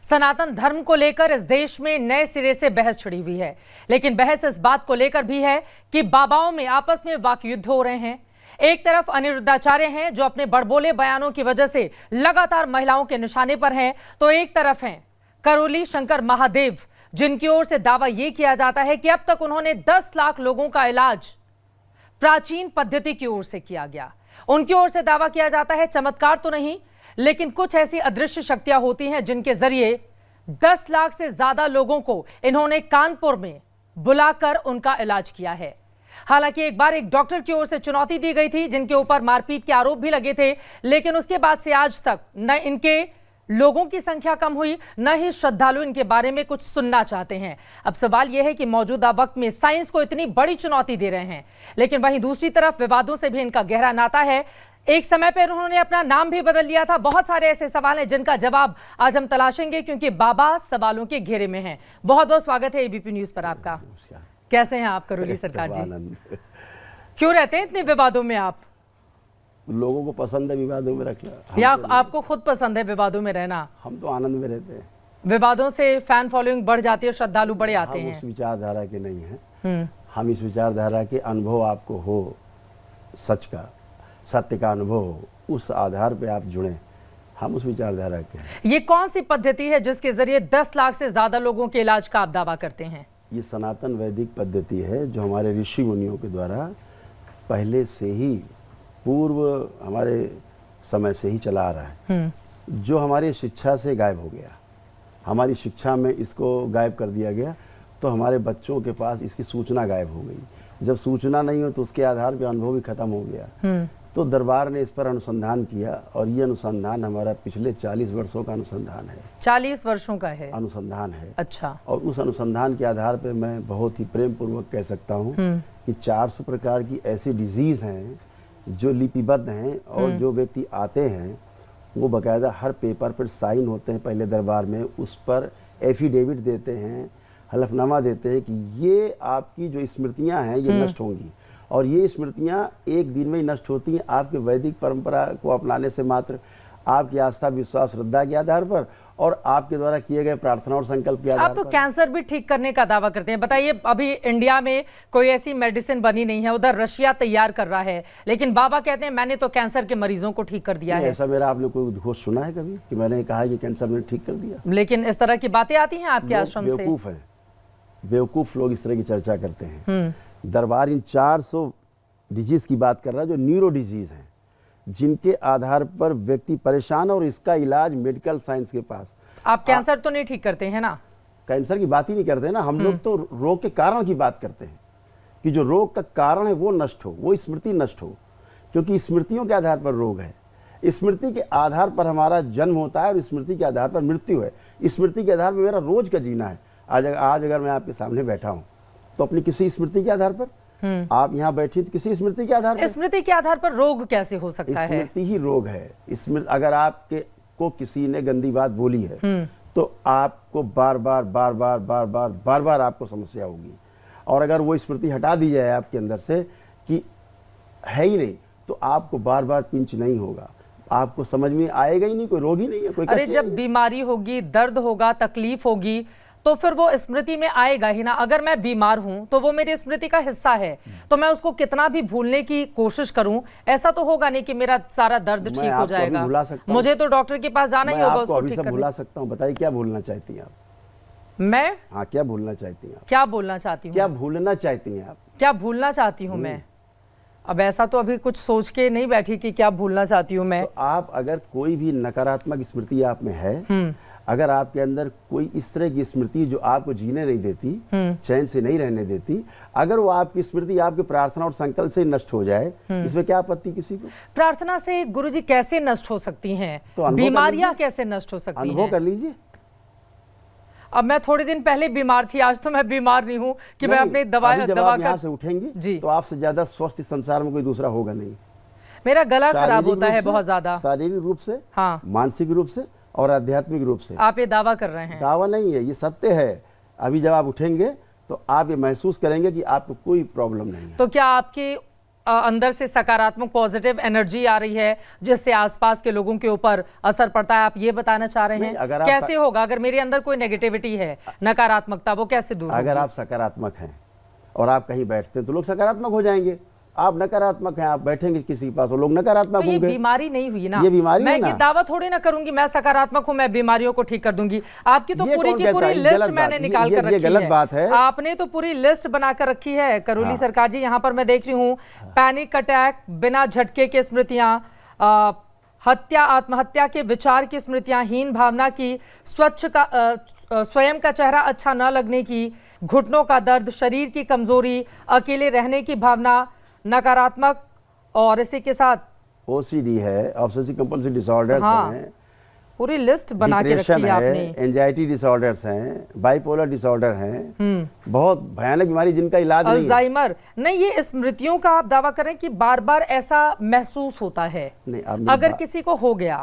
सनातन धर्म को लेकर इस देश में नए सिरे से बहस छिड़ी हुई है, लेकिन बहस इस बात को लेकर भी है कि बाबाओं में आपस में वाकयुद्ध हो रहे हैं। एक तरफ अनिरुद्धाचार्य हैं जो अपने बड़बोले बयानों की वजह से लगातार महिलाओं के निशाने पर हैं, तो एक तरफ हैं करोली शंकर महादेव, जिनकी ओर से दावा यह किया जाता है कि अब तक उन्होंने 10 लाख लोगों का इलाज प्राचीन पद्धति की ओर से किया गया। उनकी ओर से दावा किया जाता है चमत्कार तो नहीं, लेकिन कुछ ऐसी अदृश्य शक्तियां होती हैं जिनके जरिए 10 लाख से ज्यादा लोगों को इन्होंने कानपुर में बुलाकर उनका इलाज किया है। हालांकि एक बार एक डॉक्टर की ओर से चुनौती दी गई थी, जिनके ऊपर मारपीट के आरोप भी लगे थे, लेकिन उसके बाद से आज तक न इनके लोगों की संख्या कम हुई, न ही श्रद्धालु इनके बारे में कुछ सुनना चाहते हैं। अब सवाल यह है कि मौजूदा वक्त में साइंस को इतनी बड़ी चुनौती दे रहे हैं, लेकिन वहीं दूसरी तरफ विवादों से भी इनका गहरा नाता है। एक समय पर उन्होंने अपना नाम भी बदल लिया था। बहुत सारे ऐसे सवाल हैं जिनका जवाब आज हम तलाशेंगे, क्योंकि बाबा सवालों के घेरे में हैं। बहुत बहुत स्वागत है एबीपी न्यूज पर आपका। कैसे हैं आप करोली सरकार जी? क्यों रहते हैं इतने विवादों में आप? लोगों को पसंद है विवादों में रखना, या आपको खुद पसंद है विवादों में रहना? हम तो आनंद में रहते हैं। विवादों से फैन फॉलोइंग बढ़ जाती है, श्रद्धालु बढ़े आते हैं। हम उस विचारधारा के नहीं हैं। हम इस विचारधारा के अनुभव आपको हो, सच का सत्य का अनुभव हो, उस आधार पे आप जुड़े। हम उस विचारधारा के हैं। ये कौन सी पद्धति है जिसके जरिए 10 लाख से ज्यादा लोगों के इलाज का आप दावा करते हैं? ये सनातन वैदिक पद्धति है जो हमारे ऋषि मुनियों के द्वारा पहले से ही, पूर्व हमारे समय से ही चला आ रहा है, जो हमारी शिक्षा से गायब हो गया। हमारी शिक्षा में इसको गायब कर दिया गया, तो हमारे बच्चों के पास इसकी सूचना गायब हो गई। जब सूचना नहीं हो तो उसके आधार पे अनुभव भी खत्म हो गया। तो दरबार ने इस पर अनुसंधान किया, और ये अनुसंधान हमारा पिछले 40 वर्षों का अनुसंधान है। 40 वर्षों का है अनुसंधान है। अच्छा। और उस अनुसंधान के आधार पे मैं बहुत ही प्रेम पूर्वक कह सकता हूँ कि 400 प्रकार की ऐसी डिजीज हैं जो लिपिबद्ध हैं, और जो व्यक्ति आते हैं वो बकायदा हर पेपर पर साइन होते हैं पहले दरबार में, उस पर एफिडेविट देते हैं, हलफनामा देते हैं कि ये आपकी जो स्मृतियां हैं ये नष्ट होंगी, और ये स्मृतियां एक दिन में ही नष्ट होती हैं आपके वैदिक परंपरा को अपनाने से मात्र, आपकी आस्था विश्वास श्रद्धा के आधार पर, और आपके द्वारा किए गए प्रार्थना और संकल्प के आधार पर। आप तो कैंसर भी ठीक करने का दावा करते हैं। बताइए, अभी इंडिया में कोई ऐसी मेडिसिन बनी नहीं है, उधर रशिया तैयार कर रहा है, लेकिन बाबा कहते हैं मैंने तो कैंसर के मरीजों को ठीक कर दिया है। ऐसा मेरा आपने कोई घोष सुना है कभी कि मैंने कहा कि कैंसर मैंने ठीक कर दिया? लेकिन इस तरह की बातें आती हैं आपके आश्रम से। बेवकूफ है, बेवकूफ लोग इस तरह की चर्चा करते हैं। दरबार इन 400 डिजीज की बात कर रहा है जो न्यूरो डिजीज हैं, जिनके आधार पर व्यक्ति परेशान, और इसका इलाज मेडिकल साइंस के पास। आप कैंसर तो नहीं ठीक करते हैं ना? कैंसर की बात ही नहीं करते ना हम लोग, तो रोग के कारण की बात करते हैं कि जो रोग का कारण है वो नष्ट हो, वो स्मृति नष्ट हो, क्योंकि स्मृतियों के आधार पर रोग है। स्मृति के आधार पर हमारा जन्म होता है और स्मृति के आधार पर मृत्यु है। स्मृति के आधार पर मेरा रोज का जीना है। आज अगर मैं आपके सामने बैठा हूँ तो अपनी किसी स्मृति के आधार पर, आप यहाँ बैठी तो किसी स्मृति के आधार पर। स्मृति के आधार पर रोग कैसे हो सकता है? स्मृति ही रोग है। स्मृति, अगर आपके को किसी ने गंदी बात बोली है तो आपको बार बार आपको समस्या होगी, और अगर वो स्मृति हटा दी जाए आपके अंदर से कि है ही नहीं, तो आपको बार बार पिंच नहीं होगा, आपको समझ में आएगा ही नहीं, कोई रोग ही नहीं है, कोई कष्ट। अरे जब बीमारी होगी, दर्द होगा, तकलीफ होगी, तो फिर वो स्मृति में आएगा ही ना। अगर मैं बीमार हूं तो वो मेरी स्मृति का हिस्सा है, तो मैं उसको कितना भी भूलने की कोशिश करूं, ऐसा तो होगा नहीं कि मेरा सारा दर्द ठीक हो जाएगा। मुझे तो डॉक्टर के पास जाना ही होगा उसको ठीक करने। भुला सकता हूं। बताइए क्या भूलना चाहती हैं आप? मैं? हाँ, क्या भूलना चाहती हैं आप? क्या बोलना चाहती हूँ? क्या भूलना चाहती हैं आप? क्या भूलना चाहती हूँ मैं? अब ऐसा तो अभी कुछ सोच के नहीं बैठी कि क्या भूलना चाहती हूँ मैं। तो आप अगर कोई भी नकारात्मक स्मृति आप में है, अगर आपके अंदर कोई इस तरह की स्मृति जो आपको जीने नहीं देती, चैन से नहीं रहने देती, अगर वो आपकी स्मृति आपके प्रार्थना और संकल्प से नष्ट हो जाए, इसमें क्या आपत्ति किसी को? प्रार्थना से गुरुजी कैसे नष्ट हो सकती हैं? तो बीमारियां कैसे नष्ट हो सकती हैं? अनुभव कर लीजिए। अब मैं थोड़े दिन पहले बीमार थी, आज तो मैं बीमार नहीं हूँ कि मैं अपनी दवा यहाँ से उठेंगी तो आपसे ज्यादा स्वस्थ संसार में कोई दूसरा होगा नहीं। मेरा गला खराब होता है बहुत ज्यादा, शारीरिक रूप से, हाँ, मानसिक रूप से और आध्यात्मिक रूप से। आप ये दावा कर रहे हैं? दावा नहीं है, ये सत्य है। अभी जब आप उठेंगे तो आप ये महसूस करेंगे कि आपको कोई प्रॉब्लम नहीं है। तो क्या आपके अंदर से सकारात्मक पॉजिटिव एनर्जी आ रही है जिससे आसपास के लोगों के ऊपर असर पड़ता है, आप ये बताना चाह रहे हैं? कैसे होगा अगर मेरे अंदर कोई नेगेटिविटी है, नकारात्मकता, वो कैसे दूर होगी? अगर आप सकारात्मक हैं और आप कहीं बैठते हैं तो लोग सकारात्मक हो जाएंगे। आप नकारात्मक हैं, आप बैठेंगे किसी के पास, वो लोग नकारात्मक होंगे। ये बीमारी नहीं हुई ना, ये बीमारी मैं है ना। ये दावा थोड़ी ना करूंगी मैं सकारात्मक हूं, मैं बीमारियों को ठीक कर दूंगी। आपकी तो पूरी की पूरी लिस्ट मैंने निकाल कर रखी है। गलत बात है। आपने तो पूरी लिस्ट बनाकर रखी है करोली सरकार जी। यहाँ पर मैं देख रही हूँ पैनिक अटैक, बिना झटके की स्मृतियां, हत्या, आत्महत्या के विचार की स्मृतियां, हीन भावना की, स्वयं का चेहरा अच्छा न लगने की, घुटनों का दर्द, शरीर की कमजोरी, अकेले रहने की भावना, नकारात्मक, और इसी के साथ ओसीडी है, ऑब्सेसिव कंपल्सिव डिसऑर्डर्स हैं, पूरी लिस्ट बना के रखी है आपने। एंजाइटी डिसऑर्डर्स हैं, बाइपोलर डिसऑर्डर हैं, बहुत भयानक बीमारी जिनका इलाज नहीं है। अल्जाइमर नहीं, ये स्मृतियों का आप दावा करें कि बार बार ऐसा महसूस होता है नहीं, अगर किसी को हो गया।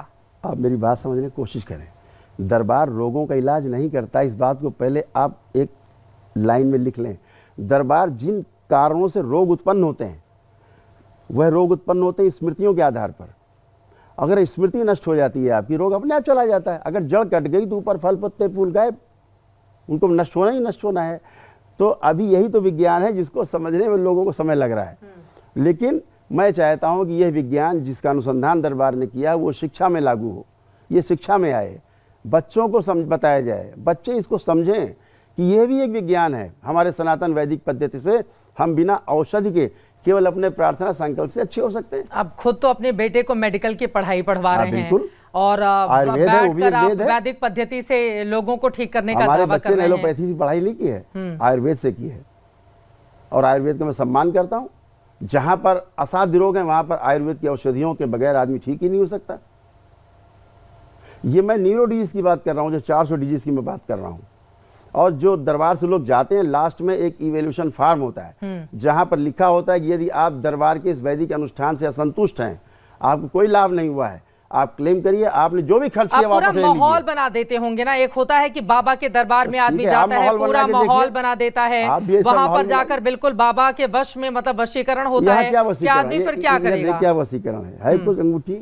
आप मेरी बात समझने की कोशिश करें। दरबार रोगों का इलाज नहीं करता, इस बात को पहले आप एक लाइन में लिख लें। दरबार जिन कारणों से रोग उत्पन्न होते हैं वह रोग उत्पन्न होते हैं स्मृतियों के आधार पर। अगर स्मृति नष्ट हो जाती है आपकी, रोग अपने आप चला जाता है। अगर जड़ कट गई तो ऊपर फल पत्ते फूल गायब, उनको नष्ट होना ही नष्ट होना है। तो अभी यही तो विज्ञान है जिसको समझने में लोगों को समय लग रहा है। लेकिन मैं चाहता हूं कि यह विज्ञान जिसका अनुसंधान दरबार ने किया वो शिक्षा में लागू हो, ये शिक्षा में आए, बच्चों को बताया जाए, बच्चे इसको समझें कि यह भी एक विज्ञान है। हमारे सनातन वैदिक पद्धति से हम बिना औषधि के केवल अपने प्रार्थना संकल्प से अच्छे हो सकते हैं। आप खुद तो अपने बेटे को मेडिकल की पढ़ाई पढ़वा रहे हैं और आयुर्वेद है, वो भी एक वेद है। वैदिक पद्धति से लोगों को ठीक करने का हमारे दावा बच्चे कर ने रहे हैं। एलोपैथी से पढ़ाई नहीं की है, आयुर्वेद से की है, और आयुर्वेद का मैं सम्मान करता हूँ। जहां पर असाध्य रोग है वहां पर आयुर्वेद की औषधियों के बगैर आदमी ठीक ही नहीं हो सकता। ये मैं न्यूरो डिजीज की बात कर रहा हूँ, जो 400 डिजीज की मैं बात कर रहा हूँ। और जो दरबार से लोग जाते हैं, लास्ट में एक इवैल्यूएशन फॉर्म होता है जहां पर लिखा होता है कि यदि आप दरबार के इस वैदिक अनुष्ठान से असंतुष्ट हैं, आपको कोई लाभ नहीं हुआ है, आप क्लेम करिए, आपने जो भी खर्च किया वापस ले लीजिए। माहौल बना देते होंगे ना, एक होता है कि बाबा के दरबार में आदमी जाता है, पूरा माहौल बना देता है, वहां पर जाकर बिल्कुल बाबा के वश में, मतलब वशीकरण होता है। आदमी फिर क्या करेगा? क्या वशीकरण है कुछ अंगूठी?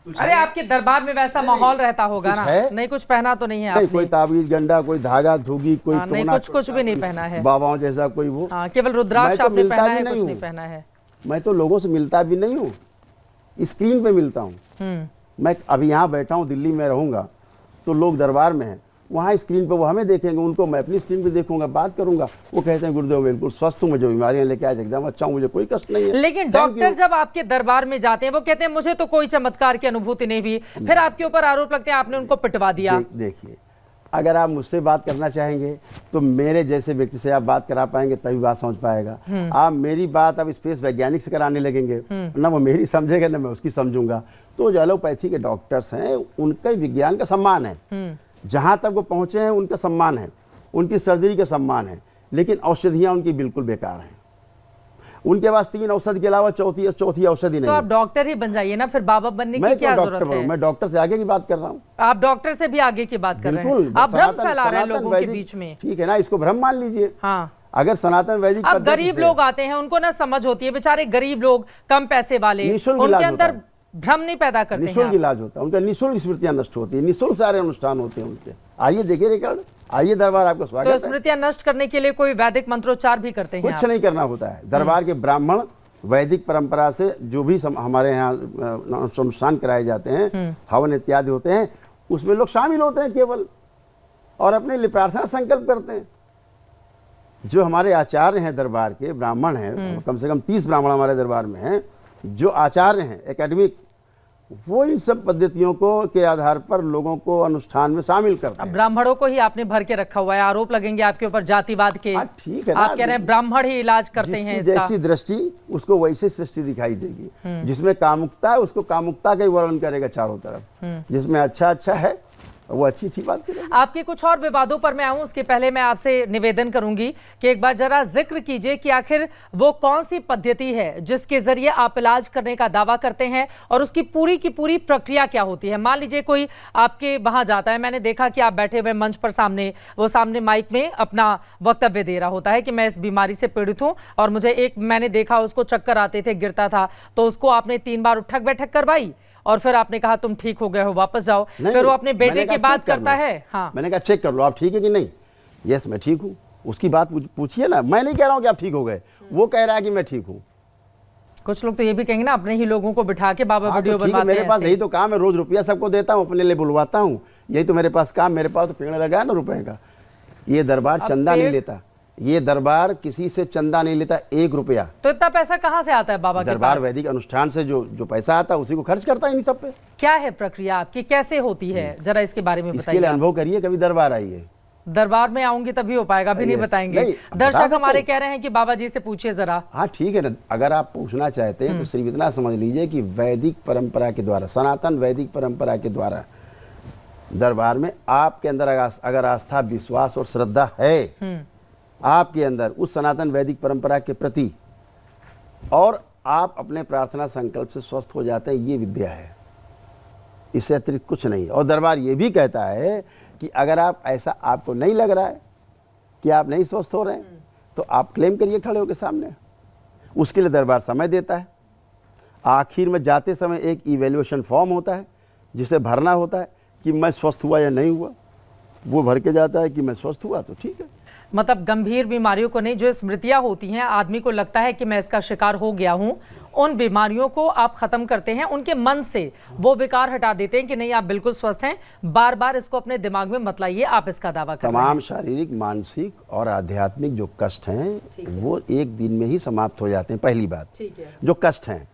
अरे आपके दरबार में वैसा माहौल रहता होगा ना? नहीं, कुछ पहना तो नहीं है आपने? कोई ताबीज गंडा, कोई धागा धोगी, कोई नहीं, कुछ भी नहीं पहना है बाबाओं जैसा कोई वो। केवल रुद्राक्ष आपने पहना है, कुछ नहीं पहना है। मैं तो लोगों से मिलता भी नहीं हूँ, स्क्रीन पे मिलता हूँ। मैं अभी यहाँ बैठा हूँ, दिल्ली में रहूंगा तो लोग दरबार में हैं, वहाँ स्क्रीन पे वो हमें देखेंगे, उनको मैं अपनी स्क्रीन पे देखूंगा, बात करूंगा, वो कहते हैं गुरुदेव बिल्कुल स्वस्थ हूँ, मैं जो बीमारियां लेके आए एकदम अच्छा हूँ, मुझे कोई कष्ट नहीं है। लेकिन डॉक्टर जब आपके दरबार में जाते हैं वो कहते हैं मुझे तो कोई चमत्कार की अनुभूति नहीं हुई, फिर आपके ऊपर आरोप लगते हैं आपने उनको पिटवा दिया। देखिए, अगर आप मुझसे बात करना चाहेंगे तो मेरे जैसे व्यक्ति से आप बात करा पाएंगे, तभी बात समझ पाएगा। आप मेरी बात अब स्पेस वैज्ञानिक से कराने लगेंगे, ना वो मेरी समझेगा ना मैं उसकी समझूंगा। तो जो एलोपैथी के डॉक्टर्स हैं उनका विज्ञान का सम्मान है, जहां तक वो पहुंचे हैं उनका सम्मान है, उनकी सर्जरी का सम्मान है, लेकिन औषधियां उनकी बिल्कुल बेकार हैं। उनके पास 3 औषधि के अलावा चौथी औषधि नहीं। तो आप डॉक्टर ही बन जाइए ना, फिर बाबा बनने की क्या जरूरत है? मैं डॉक्टर से आगे की बात कर रहा हूँ। आप डॉक्टर से भी आगे की बात कर रहे हैं, आप भ्रम फैला रहे हैं लोगों के बीच में। ठीक है ना, इसको भ्रम मान लीजिए। हाँ, अगर सनातन वैदिक अब गरीब लोग आते हैं, उनको ना समझ होती है, बेचारे गरीब लोग, कम पैसे वाले, उनके अंदर भ्रम नहीं पैदा करते हैं। निःशुल्क इलाज होता है उनका, निःशुल्क स्मृतियां नष्ट होती है, निःशुल्क सारे अनुष्ठान होते हैं उनके। आइए देखिए रिकॉर्ड, आइए दरबार, आपका स्वागत है। तो स्मृतियां नष्ट करने के लिए कोई वैदिक मंत्रोच्चार भी करते हैं? कुछ नहीं करना होता है। दरबार के ब्राह्मण वैदिक परंपरा से जो भी हमारे यहाँ अनुष्ठान कराए जाते हैं, हवन इत्यादि होते हैं, उसमें लोग शामिल होते हैं केवल, और अपने लिए प्रार्थना संकल्प करते हैं। जो हमारे आचार्य हैं दरबार के, ब्राह्मण हैं, कम से कम 30 ब्राह्मण हमारे दरबार में हैं, जो आचार्य हैं एकेडमिक, वो इन सब पद्धतियों को के आधार पर लोगों को अनुष्ठान में शामिल करते हैं। ब्राह्मणों को ही आपने भर के रखा हुआ है, आरोप लगेंगे आपके ऊपर जातिवाद के। ठीक है, आप कह रहे हैं ब्राह्मण ही इलाज करते हैं इसका। जैसी दृष्टि उसको वैसी सृष्टि दिखाई देगी। जिसमें कामुकता है उसको कामुकता का ही वर्णन करेगा चारों तरफ, जिसमें अच्छा अच्छा है वो अच्छी बात करेंगे। आपके कुछ और विवादों पर मैं आऊं उसके पहले मैं आपसे निवेदन करूंगी कि एक बार जरा जिक्र कीजिए कि आखिर वो कौन सी पद्धति है जिसके जरिए आप इलाज करने का दावा करते हैं और उसकी पूरी की पूरी प्रक्रिया क्या होती है। मान लीजिए कोई आपके वहां जाता है, मैंने देखा कि आप बैठे हुए मंच पर सामने माइक में अपना वक्तव्य दे रहा होता है कि मैं इस बीमारी से पीड़ित हूं और मुझे मैंने देखा उसको चक्कर आते थे, गिरता था, तो उसको आपने 3 बार उठक बैठक करवाई और फिर आपने कहा तुम ठीक हो गए हो, वापस जाओ। फिर वो अपने बेटे की बात करता है। हाँ, मैंने कहा चेक कर लो आप ठीक है कि नहीं। यस मैं ठीक हूँ, उसकी बात पूछिए ना। मैं नहीं कह रहा हूँ कि आप ठीक हो गए, वो कह रहा है कि मैं ठीक हूँ। कुछ लोग तो ये भी कहेंगे ना अपने ही लोगों को बिठा के बाबा वीडियो बनवाते हैं। मेरे पास यही तो काम है, रोज रुपया सबको देता हूँ, अपने लिए बुलवाता हूँ, यही तो मेरे पास काम। मेरे पास तो पेड़ लगा है ना रुपए का। ये दरबार चंदा नहीं लेता, ये दरबार किसी से चंदा नहीं लेता 1 रुपया। तो इतना पैसा कहाँ से आता है बाबा के दरबार पास? वैदिक अनुष्ठान से जो पैसा आता है उसी को खर्च करता है इन सब पे। क्या है प्रक्रिया आपकी, कैसे होती है, जरा इसके बारे में बताइए। इसके लिए अनुभव करिए, कभी दरबार आइए। दरबार में आऊंगी तभी हो पाएगा, अभी नहीं बताएंगे। दर्शक हमारे कह रहे हैं कि बाबा जी से पूछिए जरा। हाँ ठीक है ना, अगर आप पूछना चाहते हैं तो सिर्फ इतना समझ लीजिए कि वैदिक परंपरा के द्वारा, सनातन वैदिक परंपरा के द्वारा दरबार में आपके अंदर अगर आस्था, विश्वास और श्रद्धा है आपके अंदर उस सनातन वैदिक परंपरा के प्रति, और आप अपने प्रार्थना संकल्प से स्वस्थ हो जाते हैं, ये विद्या है, इससे अतिरिक्त कुछ नहीं। और दरबार ये भी कहता है कि अगर आप ऐसा आपको नहीं लग रहा है कि आप नहीं स्वस्थ हो रहे हैं तो आप क्लेम करिए खड़े होकर सामने। उसके लिए दरबार समय देता है। आखिर में जाते समय एक इवैल्यूएशन फॉर्म होता है जिसे भरना होता है कि मैं स्वस्थ हुआ या नहीं हुआ। वो भर के जाता है कि मैं स्वस्थ हुआ तो ठीक है। मतलब गंभीर बीमारियों को नहीं, जो स्मृतियां होती हैं, आदमी को लगता है कि मैं इसका शिकार हो गया हूं, उन बीमारियों को आप खत्म करते हैं, उनके मन से वो विकार हटा देते हैं कि नहीं आप बिल्कुल स्वस्थ हैं। बार बार इसको अपने दिमाग में मत लाइए, आप इसका दावा कर रहे हैं। तमाम शारीरिक, मानसिक और आध्यात्मिक जो कष्ट हैं वो एक दिन में ही समाप्त हो जाते हैं। पहली बात जो कष्ट हैं,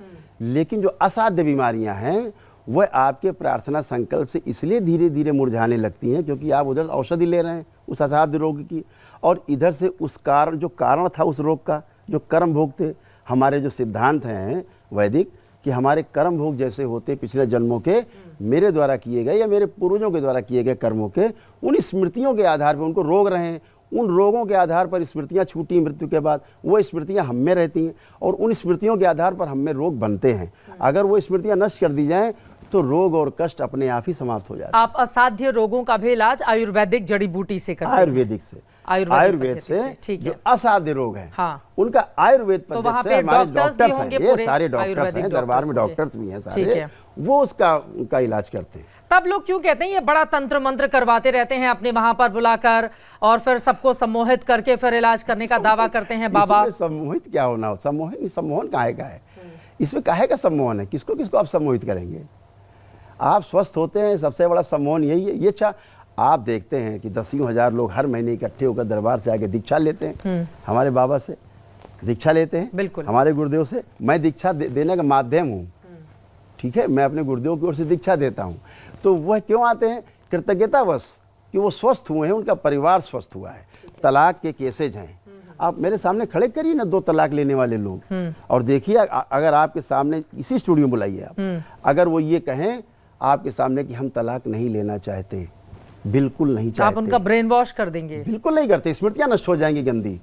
लेकिन जो असाध्य बीमारियां हैं वह आपके प्रार्थना संकल्प से इसलिए धीरे धीरे मुरझाने लगती हैं क्योंकि आप उधर औषधि ले रहे हैं उस असाध्य रोग की, और इधर से उस कारण था उस रोग का, जो कर्म भोग थे। हमारे जो सिद्धांत हैं वैदिक कि हमारे कर्म भोग जैसे होते पिछले जन्मों के, मेरे द्वारा किए गए या मेरे पूर्वजों के द्वारा किए गए कर्मों के, उन स्मृतियों के आधार पर उनको रोग रहे हैं, उन रोगों के आधार पर स्मृतियाँ छूटी मृत्यु के बाद, वो स्मृतियाँ हम में रहती हैं और उन स्मृतियों के आधार पर हम में रोग बनते हैं। अगर वो स्मृतियाँ नष्ट कर दी जाएँ तो रोग और कष्ट अपने आप ही समाप्त हो जाते हैं। आप असाध्य रोगों का भी इलाज आयुर्वेदिक जड़ी बूटी से करते हैं? आयुर्वेदिक से, आयुर्वेद से ठीक जो है। असाध्य रोग है हाँ, उनका आयुर्वेद तो पद्धति वहाँ से पे हमारे डॉक्टर्स भी डॉक्टर्स होंगे, हैं, ये पूरे सारे डॉक्टर्स आयुर्वेदिक हैं, दरबार में डॉक्टर्स डॉक्टर्स भी हैं ठीक सारे, है। वो उनका इलाज करते हैं। तब लोग क्यों कहते हैं ये बड़ा तंत्र मंत्र करवाते रहते हैं अपने वहां पर बुलाकर और फिर सबको सम्मोहित करके फिर इलाज करने का दावा करते हैं बाबा? सम्मोहित क्या होना, सम्मोहन काहे का है, इसमें काहे का सम्मोहन है, किसको किसको आप सम्मोहित करेंगे? आप स्वस्थ होते हैं, सबसे बड़ा सम्मोहन यही है। ये अच्छा आप देखते हैं कि 10,000 लोग हर महीने इकट्ठे होकर दरबार से आके दीक्षा लेते हैं, हमारे बाबा से दीक्षा लेते हैं, बिल्कुल हमारे गुरुदेव से। मैं दीक्षा देने का माध्यम हूँ, ठीक है, मैं अपने गुरुदेव की ओर से दीक्षा देता हूँ। तो वह क्यों आते हैं? कृतज्ञतावश कि वो स्वस्थ हुए हैं, उनका परिवार स्वस्थ हुआ है। तलाक के केसेज हैं, आप मेरे सामने खड़े करिए ना 2 तलाक लेने वाले लोग और देखिए, अगर आपके सामने इसी स्टूडियो में बुलाइए आप, अगर वो ये कहें आपके सामने कि हम तलाक नहीं लेना चाहते, बिल्कुल नहीं चाहते, आप उनका ब्रेन वॉश कर देंगे? बिल्कुल नहीं करते, स्मृतियां नष्ट हो जाएंगी गंदी।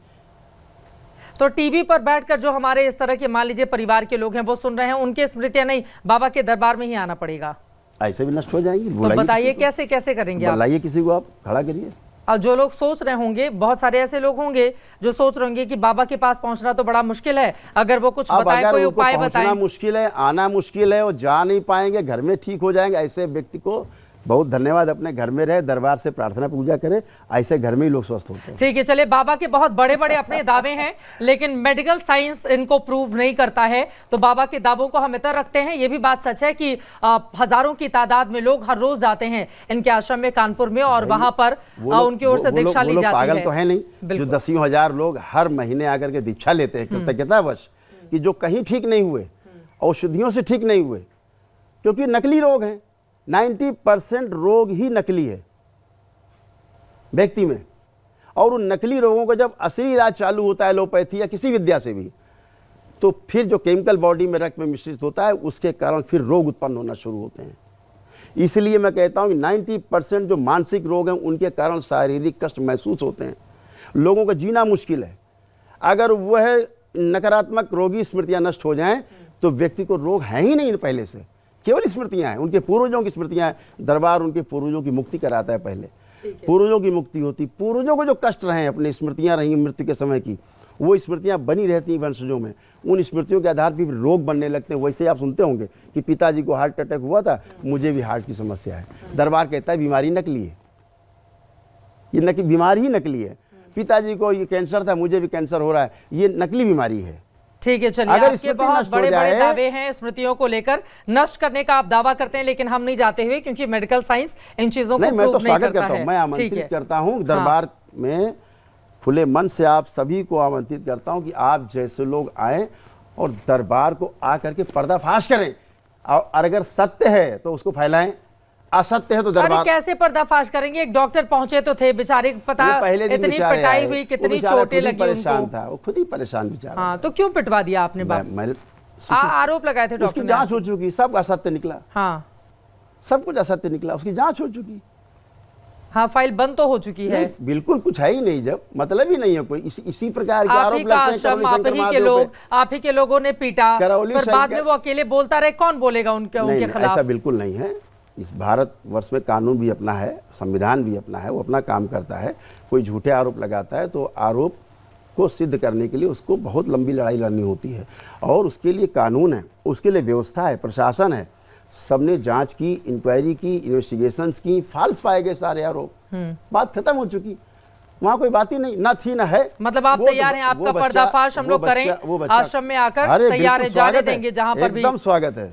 तो टीवी पर बैठकर जो हमारे इस तरह के मान लीजिए परिवार के लोग हैं वो सुन रहे हैं, उनके स्मृतियां नहीं, बाबा के दरबार में ही आना पड़ेगा, ऐसे भी नष्ट हो जाएंगी। तो बताइए कैसे कैसे करेंगे आप? बुलाइए किसी को, आप खड़ा करिए। और जो लोग सोच रहे होंगे, बहुत सारे ऐसे लोग होंगे जो सोच रहे होंगे कि बाबा के पास पहुंचना तो बड़ा मुश्किल है, अगर वो कुछ बताएं, कोई उपाय बताएं। मुश्किल है, आना मुश्किल है, वो जा नहीं पाएंगे, घर में ठीक हो जाएंगे, ऐसे व्यक्ति को बहुत धन्यवाद, अपने घर में रहे, दरबार से प्रार्थना पूजा करें, ऐसे घर में ही लोग स्वस्थ होते हैं। ठीक है, चलिए, बाबा के बहुत बड़े बड़े अपने दावे हैं लेकिन मेडिकल साइंस इनको प्रूव नहीं करता है, तो बाबा के दावों को हम इतर रखते हैं। ये भी बात सच है कि हजारों की तादाद में लोग हर रोज जाते हैं इनके आश्रम में कानपुर में और वहां पर उनकी ओर से दीक्षा ली जाती है। पागल तो है नहीं जो 10,000 लोग हर महीने आकर के दीक्षा लेते हैं कृतज्ञतावश, कि जो कहीं ठीक नहीं हुए, औषधियों से ठीक नहीं हुए, क्योंकि नकली रोग हैं। 90% रोग ही नकली है व्यक्ति में, और उन नकली रोगों का जब असली इलाज चालू होता है एलोपैथी या किसी विद्या से भी, तो फिर जो केमिकल बॉडी में रक्त में मिश्रित होता है उसके कारण फिर रोग उत्पन्न होना शुरू होते हैं। इसलिए मैं कहता हूँ कि 90% जो मानसिक रोग हैं उनके कारण शारीरिक कष्ट महसूस होते हैं, लोगों का जीना मुश्किल है। अगर वह नकारात्मक रोगी स्मृतियां नष्ट हो जाएं तो व्यक्ति को रोग है ही नहीं पहले से, केवल स्मृतियां हैं, उनके पूर्वजों की स्मृतियां हैं। दरबार उनके पूर्वजों की मुक्ति कराता है, पहले पूर्वजों की मुक्ति होती, पूर्वजों को जो कष्ट रहे अपनी स्मृतियां रही मृत्यु के समय की, वो स्मृतियां बनी रहती हैं वंशजों में। उन स्मृतियों के आधार पर रोग बनने लगते हैं। वैसे आप सुनते होंगे कि पिताजी को हार्ट अटैक हुआ था, मुझे भी हार्ट की समस्या है। दरबार कहता है बीमारी नकली है, ये नकली बीमारी ही नकली है। पिताजी को ये कैंसर था, मुझे भी कैंसर हो रहा है, ये नकली बीमारी है। ठीक है, चलिए, अगर आपके बहुत बड़े बड़े दावे हैं स्मृतियों को लेकर, नष्ट करने का आप दावा करते हैं, लेकिन हम नहीं जाते हुए, क्योंकि मेडिकल साइंस इन चीजों को मैं तो स्वागत करता करता हूं, मैं आमंत्रित करता हूं दरबार में, खुले मन से आप सभी को आमंत्रित करता हूं कि आप जैसे लोग आए और दरबार को आकर के पर्दाफाश करें, और अगर सत्य है तो उसको फैलाएं, असत्य है तो दरबार। कैसे पर्दाफाश करेंगे? एक डॉक्टर पहुंचे तो थे बेचारे, पता इतनी पिटाई हुई, कितनी चोटें लगी, परेशान था वो, खुद ही परेशान बेचारा। हाँ, तो क्यों पिटवा दिया आपने? आरोप लगाए थे डॉक्टर, जांच हो चुकी, सब असत्य निकला। हाँ, सब कुछ असत्य निकला, उसकी जांच हो चुकी। हाँ, फाइल बंद तो हो चुकी है। बिल्कुल कुछ है ही नहीं, जब मतलब ही नहीं है कोई। इसी प्रकार के आरोप लगते हैं। आप ही के लोगों ने पीटा, फिर बाद में वो अकेले बोलता रहे, कौन बोलेगा उनके खिलाफ? ऐसा बिल्कुल नहीं है। इस भारत वर्ष में कानून भी अपना है, संविधान भी अपना है, वो अपना काम करता है। कोई झूठे आरोप लगाता है तो आरोप को सिद्ध करने के लिए उसको बहुत लंबी लड़ाई लड़नी होती है, और उसके लिए कानून है, उसके लिए व्यवस्था है, प्रशासन है। सबने जांच की, इंक्वायरी की, इन्वेस्टिगेशंस की, फाल्स पाए गए सारे आरोप, बात खत्म हो चुकी। वहां कोई बात ही नहीं, ना थी ना है। मतलब आप तैयार हैं आपका पर्दाफाश हम लोग करें, आश्रम में आकर तैयार है, जाने देंगे जहां पर भी? एकदम स्वागत है।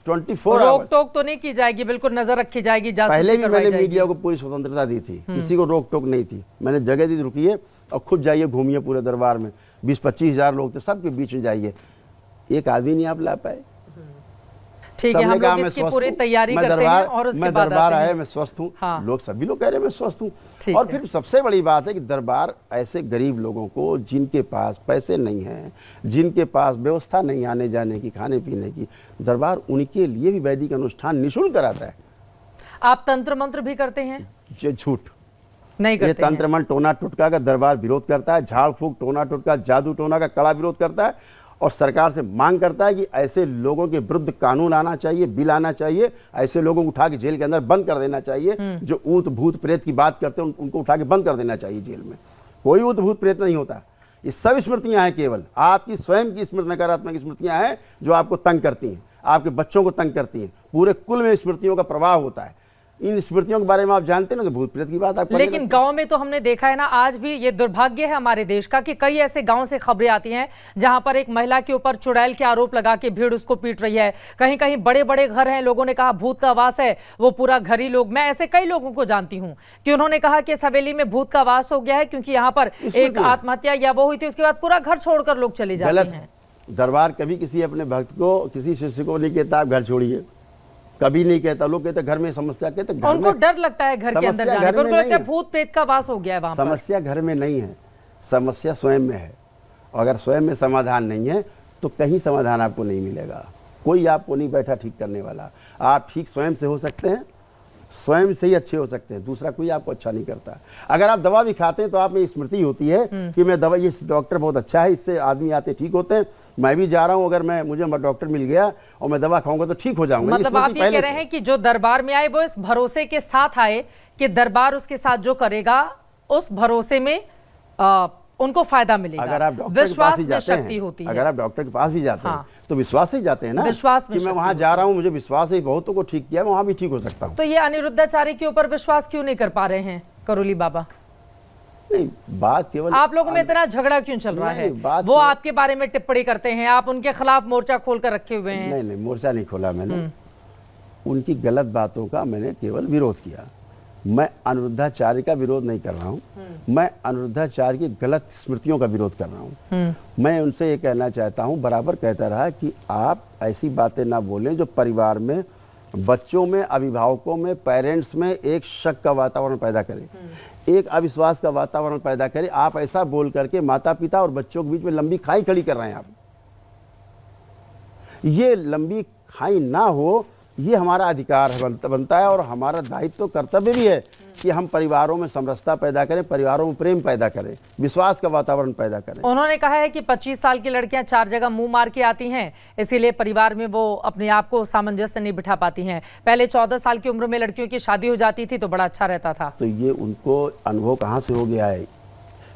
24 रोक टोक तो नहीं की जाएगी, बिल्कुल नजर रखी जाएगी। पहले भी मैंने मीडिया को पूरी स्वतंत्रता दी थी, किसी को रोक टोक नहीं थी। मैंने जगह दी, रुकिए और खुद जाइए, घूमिए पूरे दरबार में। 20-25 हजार लोग थे, सबके बीच में जाइए, एक आदमी नहीं आप ला पाए। ठीक है, हम लोग इसकी पूरी तैयारी करते हैं और उसके बाद दरबार आए, मैं स्वस्थ हूँ। हाँ। लोग सभी लोग कह रहे हैं मैं स्वस्थ हूँ। और फिर सबसे बड़ी बात है कि दरबार ऐसे गरीब लोगों को, जिनके पास पैसे नहीं हैं, जिनके पास व्यवस्था नहीं आने जाने की, खाने पीने की, दरबार उनके लिए भी वैदिक अनुष्ठान निःशुल्क कराता है। आप तंत्र मंत्र भी करते हैं? झूठ नहीं करते। ये तंत्र मंत्र टोना टुटका का दरबार विरोध करता है, झाड़ फूक टोना टुटका जादू टोना का कड़ा विरोध करता है, और सरकार से मांग करता है कि ऐसे लोगों के विरुद्ध कानून आना चाहिए, बिल आना चाहिए। ऐसे लोगों को उठा के जेल के अंदर बंद कर देना चाहिए। जो ऊत भूत प्रेत की बात करते हैं उनको उठा के बंद कर देना चाहिए जेल में। कोई ऊत भूत प्रेत नहीं होता, ये सब स्मृतियां हैं, केवल आपकी स्वयं की स्मृति, नकारात्मक स्मृतियां हैं जो आपको तंग करती हैं, आपके बच्चों को तंग करती हैं। पूरे कुल में स्मृतियों का प्रभाव होता है। इन स्मृतियों के बारे में आप जानते हैं ना, तो भूत प्रेत की बात आप। लेकिन गांव में तो हमने देखा है ना, आज भी ये दुर्भाग्य है हमारे देश का कि कई ऐसे गांव से खबरें आती हैं जहां पर एक महिला के ऊपर चुड़ैल के आरोप लगा के भीड़ उसको पीट रही है। कहीं कहीं बड़े बड़े घर हैं, लोगों ने कहा भूत का वास है, वो पूरा घर ही लोग। मैं ऐसे कई लोगों को जानती हूँ कि उन्होंने कहा कि इस हवेली में भूत का वास हो गया है, क्योंकि यहाँ पर एक आत्महत्या या वो हुई थी, उसके बाद पूरा घर छोड़कर लोग चले जाते हैं। दरबार कभी किसी अपने भक्त को, किसी शिष्य को नहीं कहता आप घर छोड़िए, कभी नहीं कहता। लोग कहते घर में समस्या, कहते घर उनको डर लगता है घर के अंदर जाने पर, उनको लगता है भूत प्रेत का वास हो गया है वहां पर। समस्या घर में नहीं है, समस्या स्वयं में है। अगर स्वयं में समाधान नहीं है तो कहीं समाधान आपको नहीं मिलेगा। कोई आपको नहीं बैठा ठीक करने वाला। आप ठीक स्वयं से हो सकते हैं, स्वयं से ही अच्छे हो सकते हैं, दूसरा कोई आपको अच्छा नहीं करता। अगर आप दवा भी खाते हैं तो आप में स्मृति होती है कि मैं दवा, ये डॉक्टर बहुत अच्छा है, इससे आदमी आते ठीक होते हैं, मैं भी जा रहा हूं, अगर मुझे डॉक्टर मिल गया और मैं दवा खाऊंगा तो ठीक हो जाऊंगा। मतलब आप ये कह रहे हैं कि जो दरबार में आए वो इस भरोसे के साथ आए कि दरबार उसके साथ जो करेगा उस भरोसे में उनको फायदा मिलेगा। अगर आप डॉक्टर के पास ही जाते हैं, अगर आप डॉक्टर के पास भी जाते हैं तो विश्वास से जाते हैं ना, विश्वास कि मैं वहां जा रहा हूं, मुझे विश्वास है बहुतों को ठीक किया, मैं वहां भी ठीक हो सकता हूं। तो ये अनिरुद्धाचार्य के ऊपर विश्वास क्यों नहीं कर पा रहे हैं करोली बाबा? नहीं, बात केवल आप लोगों में इतना झगड़ा क्यों चल रहा है? वो आपके बारे में टिप्पणी करते हैं, आप उनके खिलाफ मोर्चा खोल कर रखे हुए हैं। नहीं, मोर्चा नहीं खोला मैंने, उनकी गलत बातों का मैंने केवल विरोध किया। मैं अनिरुद्धाचार्य का विरोध नहीं कर रहा हूँ, मैं अनिरुद्धाचार्य की गलत स्मृतियों का विरोध कर रहा हूँ। मैं उनसे ये कहना चाहता हूँ, बराबर कहता रहा कि आप ऐसी बातें ना बोलें जो परिवार में, बच्चों में, अभिभावकों में, पेरेंट्स में एक शक का वातावरण पैदा करे, एक अविश्वास का वातावरण पैदा करे। आप ऐसा बोल करके माता पिता और बच्चों के बीच में लंबी खाई खड़ी कर रहे हैं। आप ये लंबी खाई ना हो, ये हमारा अधिकार है, बनता है, और हमारा दायित्व कर्तव्य भी है कि हम परिवारों में समरसता पैदा करें, परिवारों में प्रेम पैदा करें, विश्वास का वातावरण पैदा करें। उन्होंने कहा है कि 25 साल की लड़कियां 4 जगह मुंह मार के आती हैं, इसीलिए परिवार में वो अपने आप को सामंजस्य नहीं बिठा पाती हैं। पहले 14 साल की उम्र में लड़कियों की शादी हो जाती थी तो बड़ा अच्छा रहता था। तो ये उनको अनुभव कहाँ से हो गया है?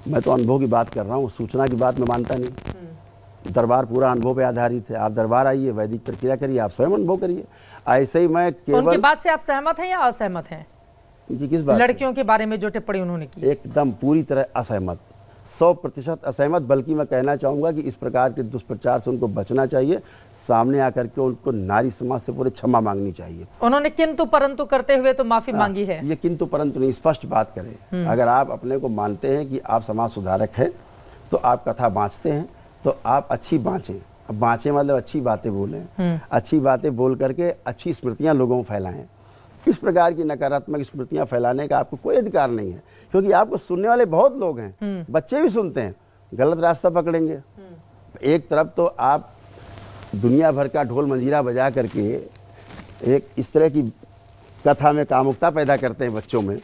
मैं तो अनुभव की बात कर रहा हूँ, सूचना की बात मैं मानता नहीं। दरबार पूरा अनुभव पे आधारित है। आप दरबार आइए, वैदिक प्रक्रिया करिए, आप स्वयं अनुभव करिए। ऐसे ही मैं केवल उनकी बात से आप सहमत हैं या असहमत हैं? किस बात? लड़कियों के बारे में जो टिप्पणी उन्होंने की। एकदम पूरी तरह असहमत, 100% असहमत। बल्कि मैं कहना चाहूँगा कि इस प्रकार के दुष्प्रचार से उनको बचना चाहिए। सामने आकर के उनको नारी समाज से पूरे क्षमा मांगनी चाहिए। उन्होंने किंतु परंतु करते हुए तो माफी मांगी है। ये किंतु परंतु नहीं, स्पष्ट बात करें। अगर आप अपने को मानते हैं कि आप समाज सुधारक हैं, तो आप कथा बाँचते हैं, तो आप अच्छी बाँचें। अब बाँचें मतलब अच्छी बातें बोलें, अच्छी बातें बोल करके अच्छी स्मृतियाँ लोगों को फैलाएं। इस प्रकार की नकारात्मक स्मृतियां फैलाने का आपको कोई अधिकार नहीं है, क्योंकि आपको सुनने वाले बहुत लोग हैं। बच्चे भी सुनते हैं, गलत रास्ता पकड़ेंगे। एक तरफ तो आप दुनिया भर का ढोल मंजीरा बजा करके एक इस तरह की कथा में कामुकता पैदा करते हैं बच्चों में,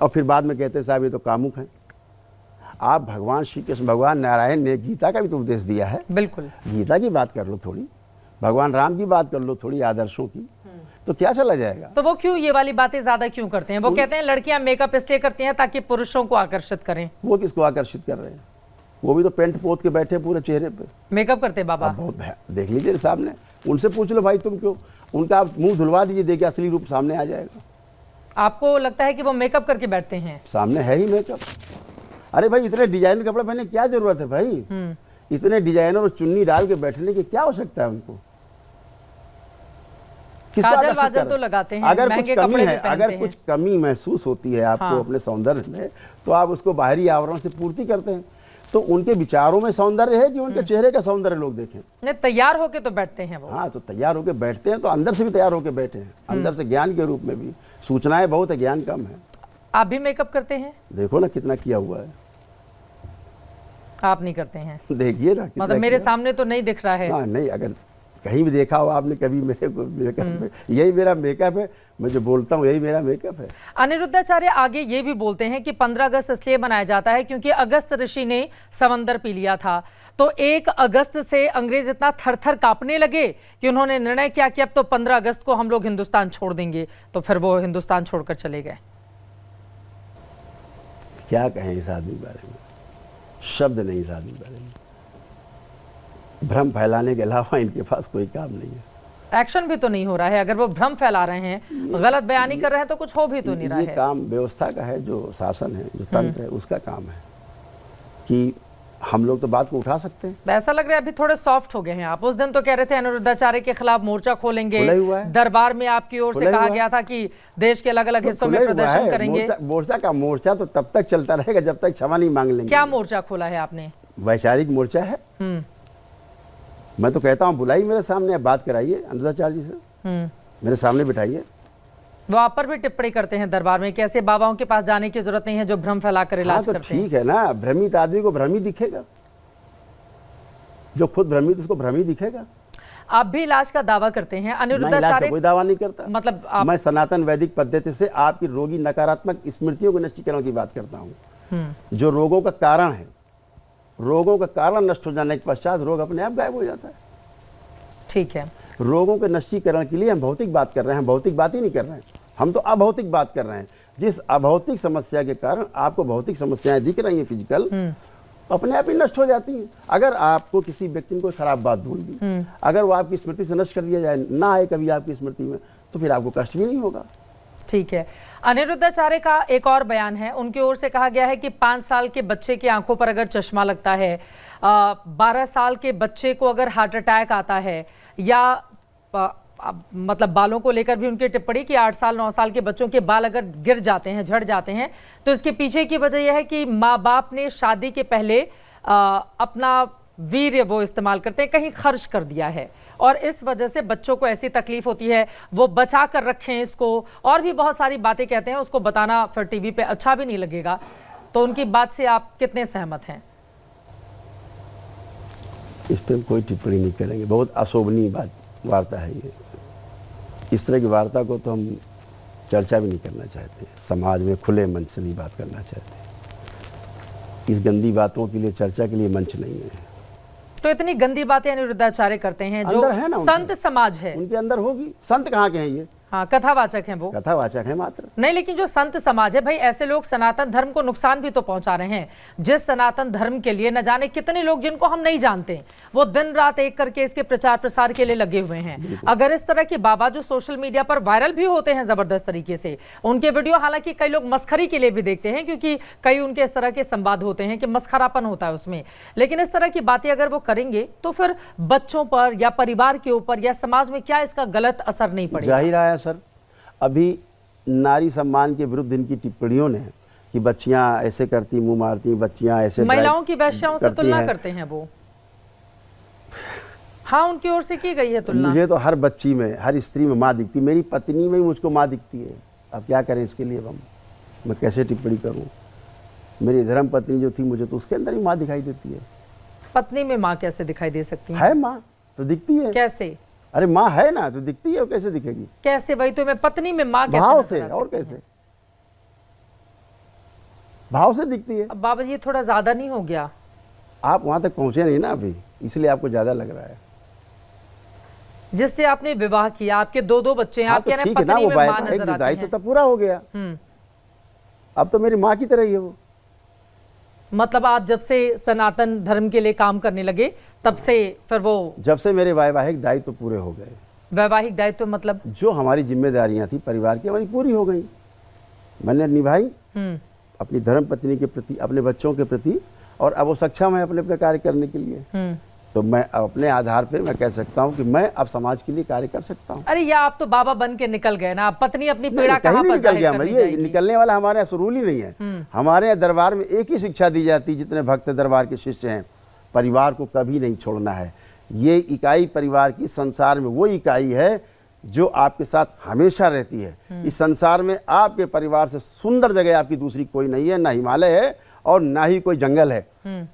और फिर बाद में कहते हैं साहब ये तो कामुक हैं। आप भगवान श्री कृष्ण, भगवान नारायण ने गीता का भी तो उपदेश दिया है। बिल्कुल, गीता की बात कर लो थोड़ी, भगवान राम की बात कर लो थोड़ी, आदर्शों की, तो क्या चला जाएगा? तो वो क्यों ये वाली बातें ज्यादा क्यों करते हैं? वो कहते हैं लड़कियां मेकअप इसलिए करती हैं ताकि पुरुषों को आकर्षित करें। वो किसको आकर्षित कर रहे हैं? वो भी तो पेंट पोत के बैठे पूरे चेहरे पे। मेकअप करते बाबा? बहुत देख लीजिए सामने, उनसे पूछ लो भाई तुम क्यों, उनका आप मुंह धुलवा दीजिए, देखिए असली रूप सामने आ जाएगा। आपको लगता है कि वो मेकअप करके बैठते हैं? सामने है ही मेकअप। अरे भाई इतने डिजाइनर कपड़े पहनने की क्या जरूरत है भाई? इतने डिजाइनर और चुन्नी डाल के बैठने की क्या आवश्यकता है उनको? काजल वाजल तो लगाते हैं, अगर कुछ कमी है, अगर हैं। कुछ कमी महसूस होती है आपको अपने सौंदर्य में, तो आप उसको बाहरी आवरण से पूर्ति करते हैं। तो उनके विचारों में सौंदर्य है कि उनके चेहरे का सौंदर्य लोग देखें? नहीं, तैयार होके तो बैठते हैं वो। हाँ, तो तैयार होके बैठते हैं, तो अंदर से भी तैयार होके बैठे हैं, अंदर से ज्ञान के रूप में भी। सूचनाएं बहुत है, ज्ञान कम है। आप भी मेकअप करते हैं? देखो ना कितना किया हुआ है। आप नहीं करते हैं? देखिए ना, मतलब मेरे सामने तो नहीं दिख रहा है। हाँ, नहीं, अगर कहीं भी देखा हो आपने कभी मेरे को मेकअप में, यही मेरा मेकअप है, मैं जो बोलता हूँ यही मेरा मेकअप है। अनिरुद्धाचार्य आगे ये भी बोलते हैं कि 15 अगस्त इसलिए मनाया जाता है क्योंकि अगस्त ऋषि ने समंदर पी लिया था। तो 1 अगस्त से अंग्रेज इतना थर-थर कांपने लगे कि उन्होंने निर्णय किया कि अब तो 15 अगस्त को हम लोग हिंदुस्तान छोड़ देंगे। तो फिर वो हिंदुस्तान छोड़कर चले गए। क्या कहें इस आदमी के बारे में, शब्द नहीं इस आदमी के बारे में। भ्रम फैलाने के अलावा इनके पास कोई काम नहीं है। एक्शन भी तो नहीं हो रहा है। अगर वो भ्रम फैला रहे हैं, गलत बयानी कर रहे हैं, तो कुछ हो भी तो नहीं रहा है। ये काम व्यवस्था का है, जो शासन है, जो तंत्र है, उसका काम है कि हम लोग तो बात को उठा सकते हैं। ऐसा लग रहा है अभी थोड़े सॉफ्ट हो गए हैं आप। उस दिन तो कह रहे थे अनिरुद्धाचार्य के खिलाफ मोर्चा खोलेंगे, दरबार में आपकी ओर से कहा गया था कि देश के अलग अलग हिस्सों में प्रदर्शन करेंगे। मोर्चा तो तब तक चलता रहेगा जब तक क्षमा नहीं मांग लेंगे। क्या मोर्चा खोला है आपने? वैचारिक मोर्चा है। मैं तो कहता हूँ बुलाइए मेरे सामने, आप बात कराइए अनिरुद्धाचार्य जी से, मेरे सामने बिठाइए। वो आप पर भी टिप्पणी करते हैं दरबार में कि ऐसे बाबाओं के पास जाने की जरूरत नहीं है जो भ्रम फैलाकर इलाज करते हैं। ठीक है ना, भ्रमित आदमी को भ्रम ही दिखेगा, जो खुद भ्रमित उसको भ्रम ही दिखेगा। आप भी इलाज का दावा करते हैं? अनिरुद्धाचार्य कोई दावा नहीं करता। मतलब मैं सनातन वैदिक पद्धति से आपकी रोगी नकारात्मक स्मृतियों के नष्टीकरण की बात करता हूँ। जो रोगों का कारण है, रोगों का कारण नष्ट हो जाने के पश्चात रोग अपने आप गायब हो जाता है। ठीक है, रोगों के नष्टीकरण के लिए हम भौतिक बात कर रहे हैं, हम भौतिक बात ही नहीं कर रहे हैं, हम तो अभौतिक बात कर रहे हैं। जिस अभौतिक समस्या के कारण आपको भौतिक समस्याएं दिख रही हैं फिजिकल, अपने आप ही नष्ट हो जाती हैं। अगर आपको किसी व्यक्ति ने कोई खराब बात बोल दी, अगर वो आपकी स्मृति से नष्ट कर दिया जाए, ना आए कभी आपकी स्मृति में, तो फिर आपको कष्ट भी नहीं होगा। ठीक है। अनिरुद्धाचार्य का एक और बयान है, उनकी ओर से कहा गया है कि 5 साल के बच्चे की आंखों पर अगर चश्मा लगता है, 12 साल के बच्चे को अगर हार्ट अटैक आता है, या मतलब बालों को लेकर भी उनकी टिप्पणी कि 8 साल 9 साल के बच्चों के बाल अगर गिर जाते हैं, झड़ जाते हैं, तो इसके पीछे की वजह यह है कि माँ बाप ने शादी के पहले अपना वीर्य वो इस्तेमाल करते हैं, कहीं खर्च कर दिया है, और इस वजह से बच्चों को ऐसी तकलीफ होती है। वो बचा कर रखें इसको, और भी बहुत सारी बातें कहते हैं, उसको बताना फिर टीवी पे अच्छा भी नहीं लगेगा। तो उनकी बात से आप कितने सहमत हैं? इस पर कोई टिप्पणी नहीं करेंगे, बहुत अशोभनीय वार्ता है ये। इस तरह की वार्ता को तो हम चर्चा भी नहीं करना चाहते, समाज में खुले मंच से नहीं बात करना चाहते। इस गंदी बातों के लिए, चर्चा के लिए मंच नहीं है। तो इतनी गंदी बातें अनिरुद्धाचार्य करते हैं जो है ना, संत समाज है, उनके अंदर होगी। संत कहाँ के हैं ये? हाँ, कथावाचक हैं वो, कथावाचक है मात्र। नहीं, लेकिन जो संत समाज है भाई, ऐसे लोग सनातन धर्म को नुकसान भी तो पहुंचा रहे हैं। जिस सनातन धर्म के लिए न जाने कितने लोग जिनको हम नहीं जानते, वो दिन रात एक करके इसके प्रचार प्रसार के लिए लगे हुए हैं। अगर इस तरह के बाबा जो सोशल मीडिया पर वायरल भी होते हैं जबरदस्त तरीके से, उनके वीडियो हालांकि कई लोग मस्खरी के लिए भी देखते हैं, क्योंकि कई उनके इस तरह के संवाद होते हैं कि मस्खरापन होता है उसमें, लेकिन इस तरह की बातें अगर वो करेंगे तो फिर बच्चों पर या परिवार के ऊपर या समाज में क्या इसका गलत असर नहीं पड़ेगा? जाहिर है सर, अभी नारी सम्मान के विरुद्ध इनकी टिप्पणियों ने कि बच्चियां ऐसे करती, मुंह मारती, बच्चियां ऐसे, महिलाओं की वेश्याओं से तुलना करते हैं वो। हाँ, उनकी ओर से की गई है तुलना। मुझे तो हर बच्ची में, हर स्त्री में माँ दिखती, मेरी पत्नी में ही मुझको माँ दिखती है। अब क्या करें इसके लिए, मैं कैसे टिप्पणी करूं? मेरी धर्म पत्नी जो थी, मुझे तो उसके अंदर ही माँ दिखाई देती है। पत्नी में माँ कैसे दिखाई दे सकती है? माँ तो दिखती है। कैसे? अरे माँ है ना, तो दिखती है, वो कैसे दिखेगी? कैसे? वही तो, मैं पत्नी में माँ कैसे? भाव से। और कैसे? भाव से दिखती है। अब बाबा जी, थोड़ा ज्यादा नहीं हो गया? आप वहां तक पहुंचे नहीं ना अभी, इसलिए आपको ज्यादा लग रहा है। जिससे आपने विवाह किया, आपके दो बच्चे हैं, हाँ, आप कह रहे हैं ठीक है ना, पत्नी वो में माँ नजर आती दायित्व हैं। तो पूरा हो गया। अब तो मेरी माँ की तरह ही है वो। मतलब आप जब से सनातन धर्म के लिए काम करने लगे, तब से फिर वो, जब से मेरे वैवाहिक दायित्व पूरे हो गए। वैवाहिक दायित्व मतलब जो हमारी जिम्मेदारियां थी परिवार की, हमारी पूरी हो गई, मैंने निभाई अपनी धर्म पत्नी के प्रति, अपने बच्चों के प्रति, और अब वो सक्षम है अपने अपने कार्य करने के लिए। तो मैं अपने आधार पे मैं कह सकता हूँ कि मैं अब समाज के लिए कार्य कर सकता हूँ। अरे या आप तो बाबा बन के निकल गए ना, पत्नी अपनी पीड़ा कहाँ पर निकल गया मैं? ये निकलने वाला हमारे यहाँ रूल ही नहीं है। हमारे यहाँ दरबार में एक ही शिक्षा दी जाती है, जितने भक्त दरबार के शिष्य हैं, परिवार को कभी नहीं छोड़ना है। ये इकाई परिवार की संसार में वो इकाई है जो आपके साथ हमेशा रहती है। इस संसार में आपके परिवार से सुंदर जगह आपकी दूसरी कोई नहीं है, ना हिमालय है और ना ही कोई जंगल है।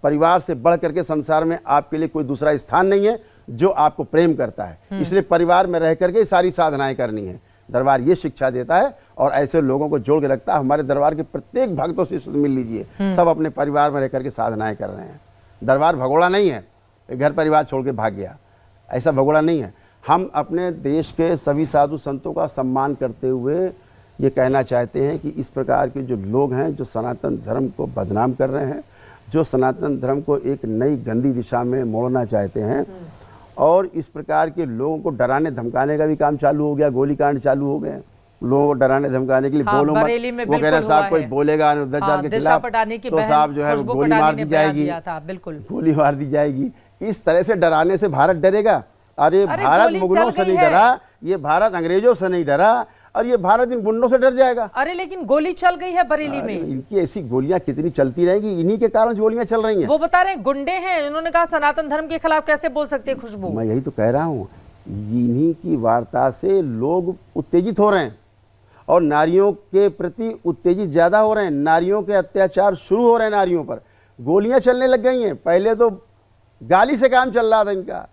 परिवार से बढ़ करके संसार में आपके लिए कोई दूसरा स्थान नहीं है जो आपको प्रेम करता है। इसलिए परिवार में रह करके सारी साधनाएं करनी है। दरबार ये शिक्षा देता है और ऐसे लोगों को जोड़ के रखता है। हमारे दरबार के प्रत्येक भक्तों से मिल लीजिए, सब अपने परिवार में रह करके साधनाएं कर रहे हैं। दरबार भगोड़ा नहीं है, घर परिवार छोड़ के भाग गया, ऐसा भगोड़ा नहीं है। हम अपने देश के सभी साधु संतों का सम्मान करते हुए ये कहना चाहते हैं कि इस प्रकार के जो लोग हैं, जो सनातन धर्म को बदनाम कर रहे हैं, जो सनातन धर्म को एक नई गंदी दिशा में मोड़ना चाहते हैं, और इस प्रकार के लोगों को डराने धमकाने का भी काम चालू हो गया। गोलीकांड चालू हो गए लोगों को डराने धमकाने के लिए। हाँ, बोलो मत, वो कह रहे साहब कोई बोलेगा अनिरुद्धाचार्य के खिलाफ तो साहब जो है गोली मार दी जाएगी, बिल्कुल गोली मार दी जाएगी। इस तरह से डराने से भारत डरेगा? अरे भारत मुगलों से नहीं डरा, ये भारत अंग्रेजों से नहीं डरा, और ये भारत इन गुंडों से डर जाएगा। अरे लेकिन गोली चल गई है बरेली में। इनकी ऐसी गोलियां कितनी चलती रहेंगी, इन्हीं के कारण गोलियां चल रही हैं। वो बता रहे हैं गुंडे हैं, उन्होंने कहा सनातन धर्म के खिलाफ कैसे बोल सकते हैं खुशबू? मैं यही तो कह रहा हूँ, इन्हीं की वार्ता से लोग उत्तेजित हो रहे हैं और नारियों के प्रति उत्तेजित ज्यादा हो रहे हैं। नारियों के अत्याचार शुरू हो रहे हैं, नारियों पर गोलियां चलने लग गई हैं। पहले तो गाली से काम चल रहा था इनका,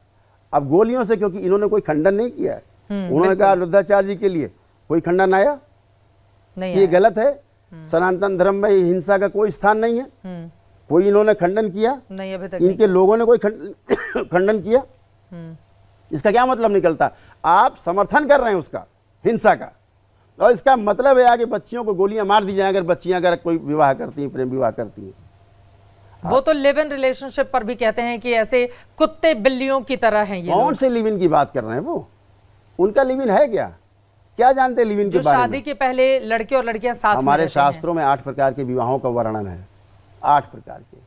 अब गोलियों से, क्योंकि इन्होंने कोई खंडन नहीं किया है। उन्होंने कहा अनिरुद्धाचार्य जी के लिए कोई खंडन आया नहीं, ये गलत है। सनातन धर्म में हिंसा का कोई स्थान नहीं है, कोई इन्होंने खंडन किया नहीं, अभी तक इनके लोगों ने कोई खंडन किया। इसका क्या मतलब निकलता? आप समर्थन कर रहे हैं उसका, हिंसा का, और इसका मतलब है आगे बच्चियों को गोलियां मार दी जाए अगर बच्चियां अगर कोई विवाह करती हैं, प्रेम विवाह करती हैं। वो तो लिव इन रिलेशनशिप पर भी कहते हैं कि ऐसे कुत्ते बिल्लियों की तरह हैं ये। कौन से लिव इन की बात कर रहे हैं? वो उनका लिव इन है क्या जानते हैं लिव इन के बारे में? शादी के पहले लड़के और लड़कियां साथ में हमारे रहते हैं। शास्त्रों में 8 प्रकार के विवाहों का वर्णन है। 8 प्रकार के,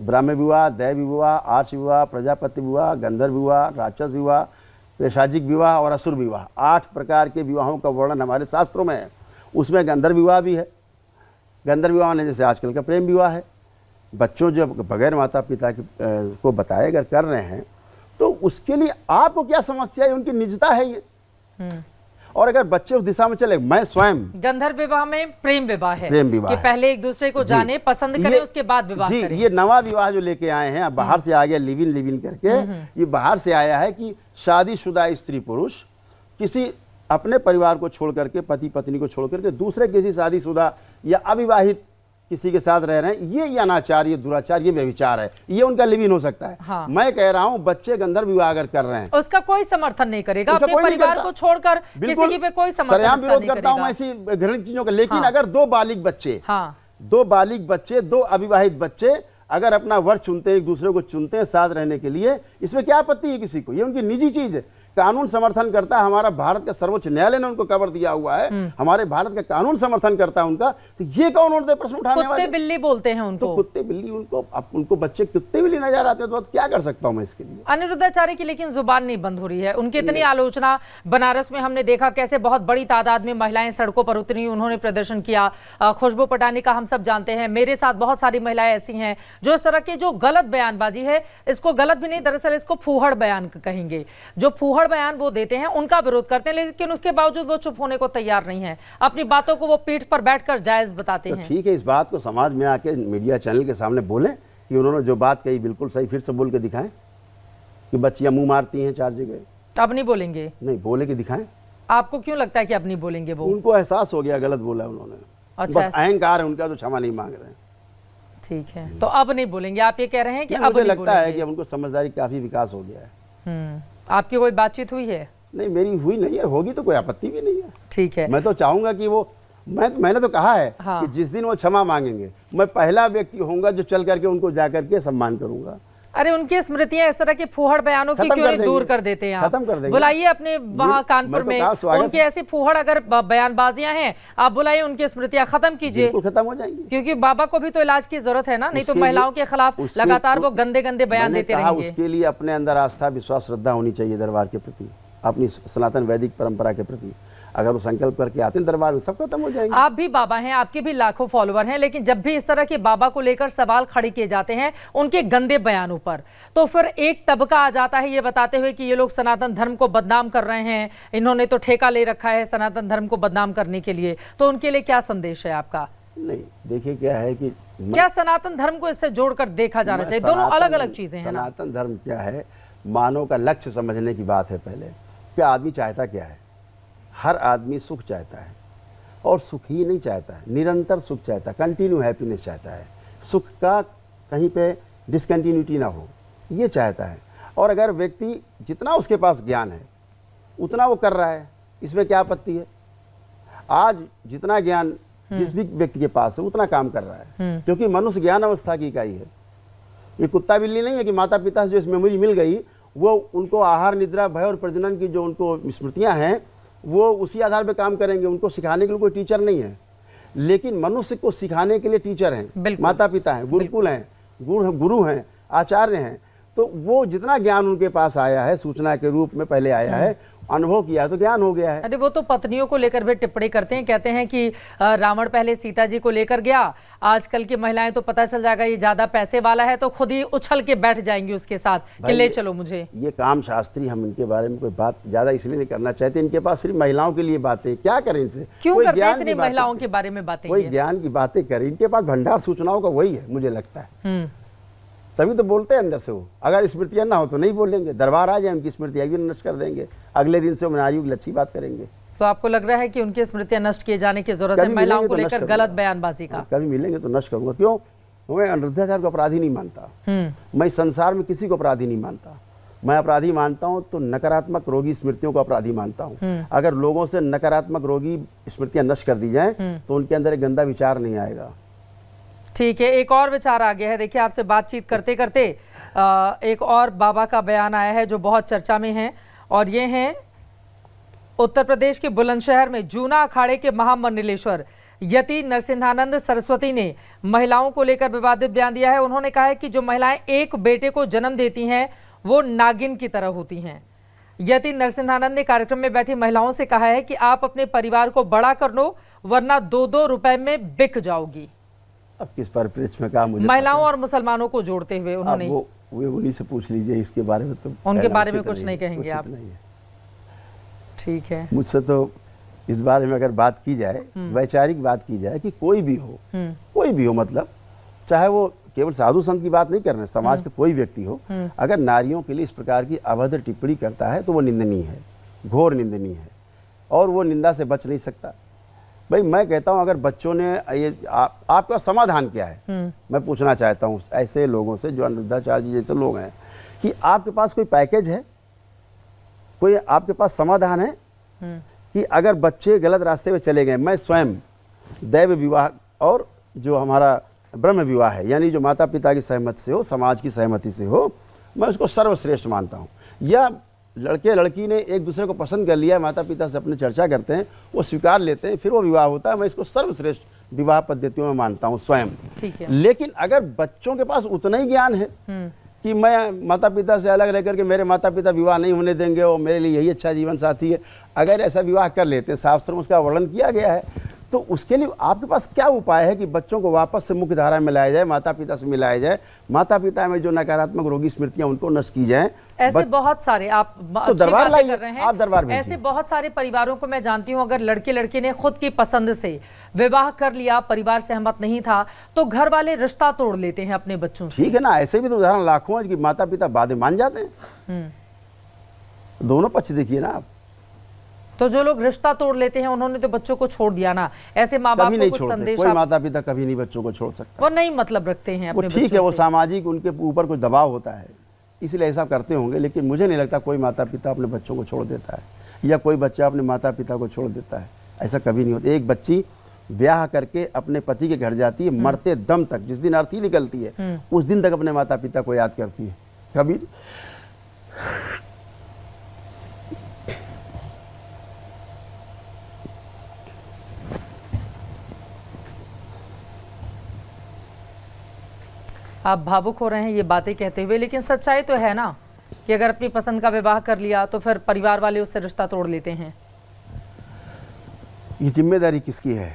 ब्राह्म विवाह, दैव विवाह, आर्ष विवाह, प्रजापति विवाह, गंधर्व विवाह, राक्षस विवाह, वैशाजिक विवाह और असुर विवाह। 8 प्रकार के विवाहों का वर्णन हमारे शास्त्रों में है। उसमें गंधर्व विवाह भी है। गंधर्व विवाह में जैसे आजकल का प्रेम विवाह है, बच्चों जो बगैर माता पिता को बताए अगर कर रहे हैं तो उसके लिए आपको क्या समस्या है? उनकी निजता है ये। और अगर बच्चे उस दिशा में चले, मैं स्वयं गंधर्व विवाह में प्रेम विवाह है, प्रेम विवाह कि पहले एक दूसरे को जाने, पसंद करें, उसके बाद विवाह जी करें। ये नवा विवाह जो लेके आए हैं, अब बाहर से आ गया लिव इन करके, ये बाहर से आया है कि शादीशुदा स्त्री पुरुष किसी अपने परिवार को छोड़ करके, पति पत्नी को छोड़ करके दूसरे किसी शादीशुदा या अविवाहित किसी के साथ रह रहे हैं, ये अनाचार, ये दुराचार, ये व्यभिचार है, ये उनका लिव इन हो सकता है। हाँ। मैं कह रहा हूँ बच्चे गंधर्व विवाह अगर कर रहे हैं उसका कोई समर्थन नहीं करेगा, अपने परिवार को छोड़कर किसी की पे कोई समर्थन सरेआम विरोध नहीं करता हूँ मैं ऐसी घृणित चीजों का। लेकिन अगर दो बालिग बच्चे, दो अविवाहित बच्चे अगर अपना वर चुनते हैं, एक दूसरे को चुनते हैं साथ रहने के लिए, इसमें क्या आपत्ति है किसी को? ये उनकी निजी चीज है। कानून समर्थन करता है, हमारा भारत का सर्वोच्च न्यायालय ने उनको कवर दिया हुआ है, हमारे भारत का कानून समर्थन करता है उनका। तो ये कौन उनसे प्रश्न उठाने वाले? कुत्ते बिल्ली बोलते हैं उनको। तो कुत्ते बिल्ली उनको बच्चे कुत्ते बिल्ली नजर आते हैं, तो क्या कर सकता हूं मैं इसके लिए? अनिरुद्धाचार्य की लेकिन जुबान नहीं बंद हो रही है। उनकी इतनी आलोचना, बनारस में हमने देखा कैसे बहुत बड़ी तादाद में महिलाएं सड़कों पर उतरी, उन्होंने प्रदर्शन किया। खुशबू पटानी का हम सब जानते हैं, मेरे साथ बहुत सारी महिलाएं ऐसी हैं जो इस तरह की जो गलत बयानबाजी है, इसको गलत भी नहीं, दरअसल इसको फूहड़ बयान कहेंगे, जो फूहड़ बयान वो देते हैं उनका विरोध करते हैं, लेकिन उसके बावजूद वो चुप होने को तैयार नहीं है। अपनी बातों को वो पीठ पर बैठकर जायज बताते हैं। ठीक है, इस बात को समाज में आके मीडिया चैनल के सामने बोले कि उन्होंने जो बात कही बिल्कुल सही, फिर से बोल के दिखाएं कि बच्चियां मुंह मारती हैं 4 जगह। अब नहीं बोलेंगे? नहीं, बोले कि दिखाएं। आपको क्यों लगता है कि अब नहीं बोलेंगे? वो उनको एहसास हो गया गलत बोला उन्होंने। अच्छा, बस अहंकार है उनका, तो क्षमा नहीं मांग रहे हैं। ठीक है, तो अब नहीं बोलेंगे, आप ये कह रहे हैं कि अब मुझे लगता है कि उनको समझदारी काफी विकास हो गया है। आपकी कोई बातचीत हुई है? नहीं, मेरी हुई नहीं है, होगी तो कोई आपत्ति भी नहीं है। ठीक है, मैं तो चाहूंगा कि वो, मैंने तो कहा है कि जिस दिन वो क्षमा मांगेंगे, मैं पहला व्यक्ति होऊंगा जो चल करके उनको जा करके सम्मान करूंगा। अरे उनकी स्मृतियां इस तरह के फूहड़ बयानों की क्यों नहीं दूर कर देते हैं? खत्म कर देंगे। बुलाइए अपने वहां कानपुर में उनकी ऐसी फूहड़ अगर बयानबाजियां हैं, आप बुलाइए, उनकी स्मृतियां खत्म कीजिए, खत्म हो जाएंगी। क्योंकि बाबा को भी तो इलाज की जरूरत है ना, नहीं तो महिलाओं के खिलाफ लगातार वो गंदे गंदे बयान देते रहेंगे। उसके लिए अपने अंदर आस्था, विश्वास, श्रद्धा होनी चाहिए दरबार के प्रति, अपनी सनातन वैदिक परंपरा के प्रति। अगर वो संकल्प करके आते हैं दरबार में, सब खत्म हो जाएंगे। आप भी बाबा हैं, आपके भी लाखों फॉलोअर हैं, लेकिन जब भी इस तरह के बाबा को लेकर सवाल खड़े किए जाते हैं उनके गंदे बयानों पर, तो फिर एक तबका आ जाता है ये बताते हुए कि ये लोग सनातन धर्म को बदनाम कर रहे हैं, इन्होंने तो ठेका ले रखा है सनातन धर्म को बदनाम करने के लिए। तो उनके लिए क्या संदेश है आपका? नहीं, देखिए क्या है कि क्या सनातन धर्म को इससे जोड़कर देखा जाना चाहिए? दोनों अलग अलग चीजें हैं। सनातन धर्म क्या है? मानव का लक्ष्य समझने की बात है। पहले क्या आदमी चाहता क्या है? हर आदमी सुख चाहता है, और सुख ही नहीं चाहता है, निरंतर सुख चाहता है, कंटिन्यू हैप्पीनेस चाहता है, सुख का कहीं पे डिसकंटिन्यूटी ना हो, ये चाहता है। और अगर व्यक्ति जितना उसके पास ज्ञान है उतना वो कर रहा है, इसमें क्या आपत्ति है? आज जितना ज्ञान जिस भी व्यक्ति के पास है उतना काम कर रहा है, क्योंकि मनुष्य ज्ञान अवस्था की इकाई है। ये कुत्ता बिल्ली नहीं है कि माता पिता से जो इस मेमोरी मिल गई, वो उनको आहार, निद्रा, भय और प्रजनन की जो उनको स्मृतियां हैं वो उसी आधार पे काम करेंगे। उनको सिखाने के लिए कोई टीचर नहीं है, लेकिन मनुष्य को सिखाने के लिए टीचर हैं, माता पिता हैं, गुरुकुल हैं, गुरु हैं, आचार्य हैं। तो वो जितना ज्ञान उनके पास आया है, सूचना के रूप में पहले आया है, अनुभव किया तो ज्ञान हो गया है। अरे वो तो पत्नियों को लेकर भी टिप्पणी करते हैं, कहते हैं कि रावण पहले सीता जी को लेकर गया, आजकल की महिलाएं तो पता चल जाएगा ये ज्यादा पैसे वाला है तो खुद ही उछल के बैठ जाएंगी उसके साथ कि ले चलो मुझे। ये काम शास्त्री, हम इनके बारे में कोई बात ज्यादा इसलिए नहीं करना चाहते, इनके पास सिर्फ महिलाओं के लिए बातें, क्या करें इनसे? क्यों करते हैं इतनी महिलाओं के बारे में बातें? कोई ज्ञान की बातें करें, इनके पास भंडार सूचनाओं का वही है, मुझे लगता है। तभी तो बोलते हैं अंदर से वो। अगर स्मृतियां ना हो तो नहीं बोलेंगे, दरबार आ जाए उनकी स्मृतियां एक दिन नष्ट कर देंगे, अगले दिन से नारियों की अच्छी बात करेंगे। तो आपको लग रहा है कि उनकी स्मृतियां नष्ट किए जाने की जरूरत है महिलाओं को लेकर गलत बयानबाजी का? कभी मिलेंगे तो नष्ट करूंगा। क्यों? मैं अनिरुद्धाचार्य को अपराधी नहीं मानता, मैं संसार में किसी को अपराधी नहीं मानता। मैं अपराधी मानता हूं तो नकारात्मक रोगी स्मृतियों को अपराधी मानता हूं। अगर लोगों से नकारात्मक रोगी स्मृतियां नष्ट कर दी जाए तो उनके अंदर एक गंदा विचार नहीं आएगा। ठीक है, एक और विचार आ गया है। देखिए, आपसे बातचीत करते करते एक और बाबा का बयान आया है जो बहुत चर्चा में है, और ये हैं उत्तर प्रदेश के बुलंदशहर में जूना अखाड़े के महामंडलेश्वर यति नरसिंहानंद सरस्वती ने महिलाओं को लेकर विवादित बयान दिया है। उन्होंने कहा है कि जो महिलाएं एक बेटे को जन्म देती हैं वो नागिन की तरह होती हैं। यति नरसिंहानंद ने कार्यक्रम में बैठी महिलाओं से कहा है कि आप अपने परिवार को बड़ा कर लो वरना 2-2 रुपए में बिक जाओगी। अब किस परिप्रेक्ष्य में कहा? मुझे महिलाओं और मुसलमानों को जोड़ते हुए उन्होंने वो उन्हीं से पूछ लीजिए, इसके बारे में तो उनके बारे में कुछ नहीं कहेंगे आप? ठीक है, मुझसे तो इस बारे में अगर बात की जाए, वैचारिक बात की जाए कि कोई भी हो, मतलब चाहे वो केवल साधु संत की बात नहीं कर रहे, समाज का कोई व्यक्ति हो, अगर नारियों के लिए इस प्रकार की अभद्र टिप्पणी करता है तो वो निंदनीय है, घोर निंदनीय है। और वो निंदा से बच नहीं सकता। भाई मैं कहता हूं अगर बच्चों ने ये आपका समाधान क्या है, मैं पूछना चाहता हूं ऐसे लोगों से जो अनिरुद्धाचार्य जी जैसे लोग हैं कि आपके पास कोई पैकेज है, कोई आपके पास समाधान है कि अगर बच्चे गलत रास्ते में चले गए, मैं स्वयं दैव विवाह और जो हमारा ब्रह्म विवाह है यानी जो माता पिता की सहमति से हो, समाज की सहमति से हो, मैं उसको सर्वश्रेष्ठ मानता हूँ। या लड़के लड़की ने एक दूसरे को पसंद कर लिया, माता पिता से अपने चर्चा करते हैं, वो स्वीकार लेते हैं, फिर वो विवाह होता है, मैं इसको सर्वश्रेष्ठ विवाह पद्धतियों में मानता हूँ स्वयं। ठीक है। लेकिन अगर बच्चों के पास उतना ही ज्ञान है कि मैं माता पिता से अलग रह करके मेरे माता पिता विवाह नहीं होने देंगे और मेरे लिए यही अच्छा जीवन साथी है, अगर ऐसा विवाह कर लेते हैं, शास्त्र में उसका वर्णन किया गया है, तो उसके लिए आपके पास क्या उपाय है कि बच्चों को वापस से मुख्य धारा में लाया जाए, माता पिता से मिलाया जाए, माता पिता में जो नकारात्मक रोगी स्मृतियां उनको नष्ट की जाए। ऐसे बहुत सारे आप तो दरबार लाइए, कर रहे हैं, आप दरबार भेजिए। ऐसे बहुत सारे परिवारों को मैं जानती हूं, अगर लड़के लड़की ने खुद की पसंद से विवाह कर लिया, परिवार सहमत नहीं था, तो घर वाले रिश्ता तोड़ लेते हैं अपने बच्चों से। ठीक है ना, ऐसे भी तो उदाहरण लाखों हैं कि माता पिता बातें मान जाते हैं। दोनों पक्ष देखिए ना आप। तो जो लोग रिश्ता तोड़ लेते हैं उन्होंने तो बच्चों को छोड़ दिया ना। ऐसे माँ बाप को कुछ संदेश, कोई माता पिता कभी नहीं बच्चों को छोड़ सकता, वो नहीं मतलब रखते हैं अपने बच्चों से। ठीक है, वो सामाजिक उनके ऊपर कोई दबाव होता है इसलिए ऐसा करते होंगे, लेकिन मुझे नहीं लगता कोई माता पिता अपने बच्चों को छोड़ देता है या कोई बच्चा अपने माता पिता को छोड़ देता है, ऐसा कभी नहीं होता। एक बच्ची ब्याह करके अपने पति के घर जाती है, मरते दम तक, जिस दिन अर्थी निकलती है उस दिन तक अपने माता पिता को याद करती है। कभी आप भावुक हो रहे हैं ये बातें कहते हुए, लेकिन सच्चाई तो है ना कि अगर अपनी पसंद का विवाह कर लिया तो फिर परिवार वाले उससे रिश्ता तोड़ लेते हैं। ये जिम्मेदारी किसकी है?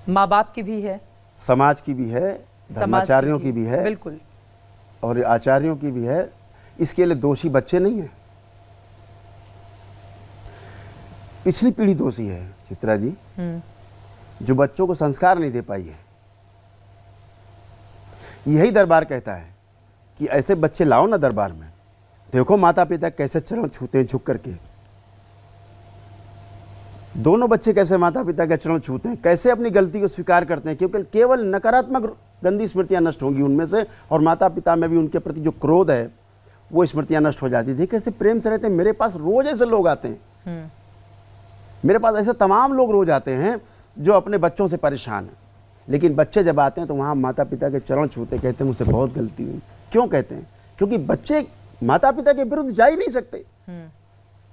माँ बाप की भी है, समाज की भी है, धर्माचार्यों की भी है, बिल्कुल, और आचार्यों की भी है। इसके लिए दोषी बच्चे नहीं है, पिछली पीढ़ी दोषी है चित्रा जी, जो बच्चों को संस्कार नहीं दे पाई है। यही दरबार कहता है कि ऐसे बच्चे लाओ ना दरबार में, देखो माता पिता कैसे चरण छूते हैं झुक करके, दोनों बच्चे कैसे माता पिता के चरण छूते हैं, कैसे अपनी गलती को स्वीकार करते हैं, क्योंकि केवल नकारात्मक गंदी स्मृतियां नष्ट होंगी उनमें से, और माता पिता में भी उनके प्रति जो क्रोध है वो स्मृतियां नष्ट हो जाती थी। कैसे प्रेम से रहते हैं। मेरे पास रोज ऐसे लोग आते हैं, मेरे पास ऐसे तमाम लोग रोज आते हैं जो अपने बच्चों से परेशान हैं, लेकिन बच्चे जब आते हैं तो वहाँ माता पिता के चरण छूते, कहते हैं मुझसे बहुत गलती हुई। क्यों कहते हैं? क्योंकि बच्चे माता पिता के विरुद्ध जा ही नहीं सकते।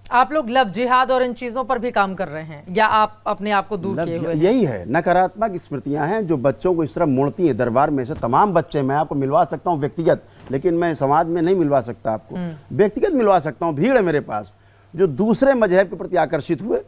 आप लोग लव जिहाद और इन चीजों पर भी काम कर रहे हैं या आप अपने आप को दूर किए हुए हैं? यही है, नकारात्मक स्मृतियां हैं जो बच्चों को इस तरह मोड़ती है। दरबार में से तमाम बच्चे, मैं आपको मिलवा सकता हूं व्यक्तिगत, लेकिन मैं समाज में नहीं मिलवा सकता आपको, व्यक्तिगत मिलवा सकता हूं। भीड़ है मेरे पास जो दूसरे मजहब के प्रति आकर्षित हुए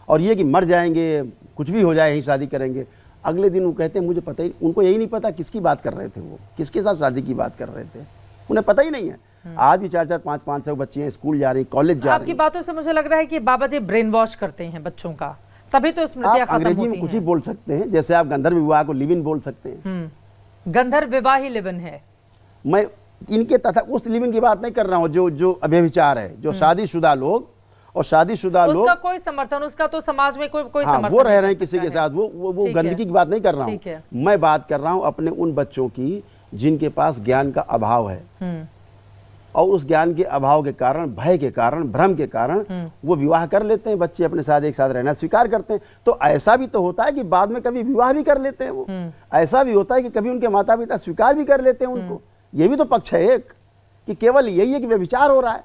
और ये कि मर जाएंगे, कुछ भी हो जाए, यही शादी करेंगे। अगले दिन वो कहते हैं मुझे पता ही, उनको यही नहीं पता किसकी बात कर रहे थे, वो किसके साथ शादी की बात कर रहे थे, उन्हें पता ही नहीं है। आज भी 4-4, 5-5 बच्चे हैं, स्कूल जा रही, कॉलेज जा रही। आपकी बातों से मुझे लग रहा है कि बाबा जी ब्रेन वॉश करते हैं बच्चों का, तभी तो स्मृतियां खत्म होती हैं। अंग्रेजी में कुछ ही बोल सकते हैं, जैसे आप गंधर्व विवाह को लिव इन बोल सकते हैं। गंधर्व विवाह ही लिव इन है। मैं इनके तथा उस लिव इन की बात नहीं कर रहा हूँ जो अव्यभिचार है, जो शादीशुदा लोग और शादीशुदा लोग, उसका कोई समर्थन, उसका तो समाज में कोई समर्थन वो रह रहे हैं किसी के साथ, वो गंदगी की बात नहीं कर रहा हूँ। मैं बात कर रहा हूँ अपने उन बच्चों की जिनके पास ज्ञान का अभाव है और उस ज्ञान के अभाव के कारण, भय के कारण, भ्रम के कारण वो विवाह कर लेते हैं। बच्चे अपने साथ एक साथ रहना स्वीकार करते हैं। तो ऐसा भी तो होता है कि बाद में कभी विवाह भी कर लेते हैं वो। ऐसा भी होता है कि कभी उनके माता पिता स्वीकार भी कर लेते हैं उनको। ये भी तो पक्ष है एक, कि केवल यही है कि व्यभिचार हो रहा है।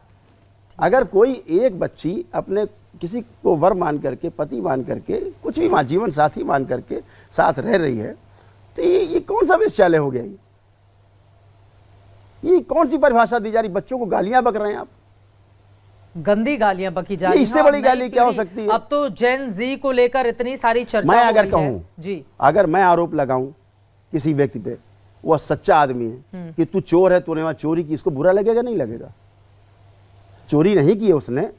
अगर कोई एक बच्ची अपने किसी को वर मान करके, पति मान करके, कुछ भी जीवन साथी मान करके साथ रह रही है, तो ये कौन सा वेश्यालय हो गया? ये कौन सी परिभाषा दी जा रही? बच्चों को गालियां बक रहे हैं आप, गंदी गालियां बकी जा रही हैं। इससे बड़ी गाली क्या हो सकती है? अब तो जेन जी को लेकर इतनी सारी चर्चा मैं अगर कहूं जी, अगर मैं आरोप लगाऊं किसी व्यक्ति पे, वह सच्चा आदमी है कि तू चोर है, तूने वहां चोरी की, इसको बुरा लगेगा? नहीं लगेगा। चोरी नहीं की है उसने,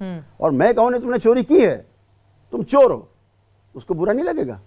और मैं कहूं तुमने चोरी की है, तुम चोर हो, उसको बुरा नहीं लगेगा?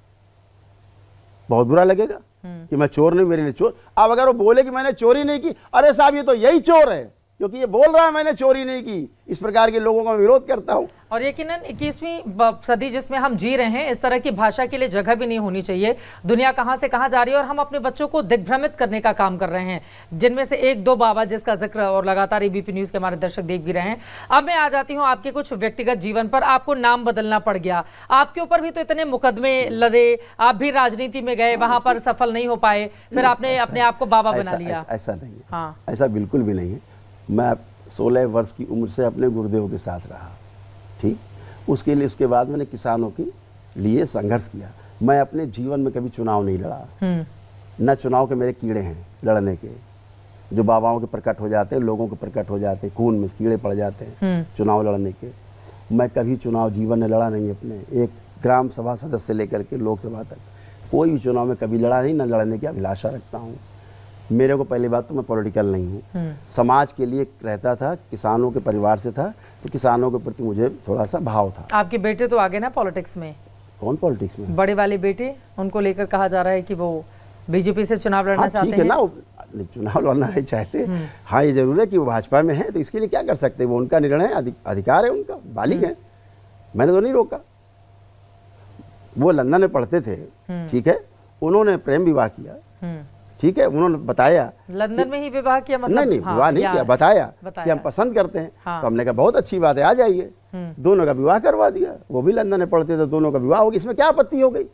बहुत बुरा लगेगा कि मैं चोर नहीं, मेरे लिए चोर। अब अगर वो बोले कि मैंने चोरी नहीं की, अरे साहब ये तो यही चोर है, क्योंकि ये बोल रहा है मैंने चोरी नहीं की। इस प्रकार के लोगों का मैं विरोध करता हूं। और यकीनन 21वीं सदी जिसमें हम जी रहे हैं, इस तरह की भाषा के लिए जगह भी नहीं होनी चाहिए। दुनिया कहां से कहां जा रही है और हम अपने बच्चों को दिग्भ्रमित करने का काम कर रहे हैं, जिनमें से एक दो बाबा जिसका जिक्र और लगातार एबीपी न्यूज के हमारे दर्शक देख भी रहे हैं। अब मैं आ जाती हूँ आपके कुछ व्यक्तिगत जीवन पर। आपको नाम बदलना पड़ गया, आपके ऊपर भी तो इतने मुकदमे लदे, आप भी राजनीति में गए, वहां पर सफल नहीं हो पाए, फिर आपने अपने आप को बाबा बना लिया। ऐसा नहीं है। हाँ, ऐसा बिल्कुल भी नहीं है। मैं 16 वर्ष की उम्र से अपने गुरुदेव के साथ रहा, ठीक। उसके लिए उसके बाद मैंने किसानों के लिए संघर्ष किया। मैं अपने जीवन में कभी चुनाव नहीं लड़ा, न चुनाव के मेरे कीड़े हैं लड़ने के, जो बाबाओं के प्रकट हो जाते हैं, लोगों के प्रकट हो जाते हैं, खून में कीड़े पड़ जाते हैं चुनाव लड़ने के। मैं कभी चुनाव जीवन में लड़ा नहीं। अपने एक ग्राम सभा सदस्य लेकर के लोकसभा तक कोई भी चुनाव में कभी लड़ा नहीं, न लड़ने की अभिलाषा रखता हूँ। मेरे को पहली बात तो मैं पॉलिटिकल नहीं हूँ, समाज के लिए रहता था, किसानों के परिवार से था, तो किसानों के प्रति मुझे थोड़ा सा भाव था। आपके बेटे तो आगे ना पॉलिटिक्स में? कौन पॉलिटिक्स में? बड़े वाले बेटे, उनको लेकर कहा जा रहा है कि वो बीजेपी से चुनाव लड़ना चाहते हैं। ठीक है ना, चुनाव लड़ना नहीं चाहते। हाँ, ये जरूर है कि वो भाजपा में है, तो इसके लिए क्या कर सकते हैं, वो उनका निर्णय है, अधिकार है उनका, बालिग है, मैंने तो नहीं रोका। वो लंदन में पढ़ते थे, ठीक है, उन्होंने प्रेम विवाह किया, ठीक है, उन्होंने बताया लंदन में ही विवाह किया, मतलब नहीं विवाह नहीं किया, बताया कि हम पसंद करते हैं। हाँ। तो हमने कहा बहुत अच्छी बात है, आ जाइए। दोनों का विवाह करवा दिया। वो भी लंदन में पढ़ते थे, दोनों का विवाह हो गया। इसमें क्या आपत्ति हो गई?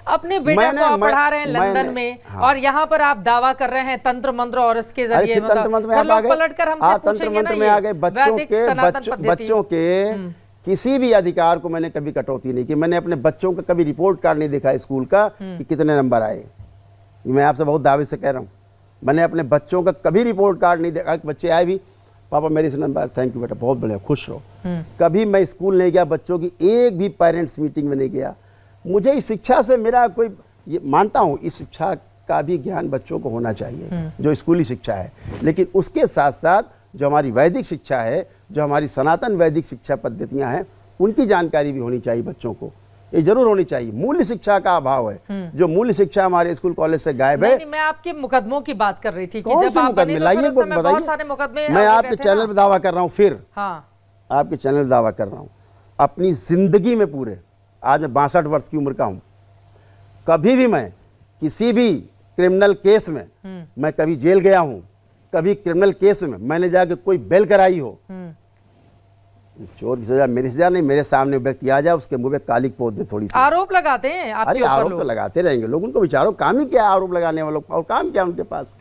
अपने बेटे को आप पढ़ा रहे हैं लंदन में, हाँ। और यहाँ पर आप दावा कर रहे हैं तंत्र मंत्र और इसके जरिए तंत्र मंत्र में आप पलटकर हमसे पूछेंगे ना, में आ गए। बच्चों के किसी भी अधिकार को मैंने कभी कटौती नहीं की। मैंने अपने बच्चों का कभी रिपोर्ट कार्ड नहीं देखा स्कूल का कि कितने नंबर आए। मैं आपसे बहुत दावे से कह रहा हूँ, मैंने अपने बच्चों का कभी रिपोर्ट कार्ड नहीं देखा। बच्चे आए भी, पापा मेरे से नंबर, थैंक यू बेटा, बहुत बढ़िया, खुश रहो। कभी मैं स्कूल नहीं गया, बच्चों की एक भी पेरेंट्स मीटिंग में नहीं गया। मुझे इस शिक्षा से मेरा कोई, ये मानता हूँ इस शिक्षा का भी ज्ञान बच्चों को होना चाहिए, जो स्कूली शिक्षा है, लेकिन उसके साथ साथ जो हमारी वैदिक शिक्षा है, जो हमारी सनातन वैदिक शिक्षा पद्धतियां हैं, उनकी जानकारी भी होनी चाहिए बच्चों को। ये जरूर होनी चाहिए। मूल्य शिक्षा का अभाव है, जो मूल्य शिक्षा हमारे स्कूल कॉलेज से गायब है। नहीं, मैं आपके मुकदमों की बात कर रही थी कि कौन जब आप मुकदमे लाइए, बहुत सारे मुकदमे, मैं आपके चैनल पर दावा कर रहा हूँ, फिर हाँ, आपके चैनल पर दावा कर रहा हूँ, अपनी जिंदगी में पूरे, आज मैं 62 वर्ष की उम्र का हूँ, कभी भी मैं किसी भी क्रिमिनल केस में मैं कभी जेल गया हूँ, कभी क्रिमिनल केस में मैंने जाके कोई बेल कराई हो, चोर की सजा मेरी सजा नहीं, मेरे सामने व्यक्ति आ जाए, उसके मुंह पे कालिक पोत दे थोड़ी सी। आरोप लगाते हैं आपके अरे ऊपर आरोप लोग। तो लगाते रहेंगे लोग, उनको विचारो काम ही क्या है आरोप लगाने वालों का, और काम क्या उनके पास।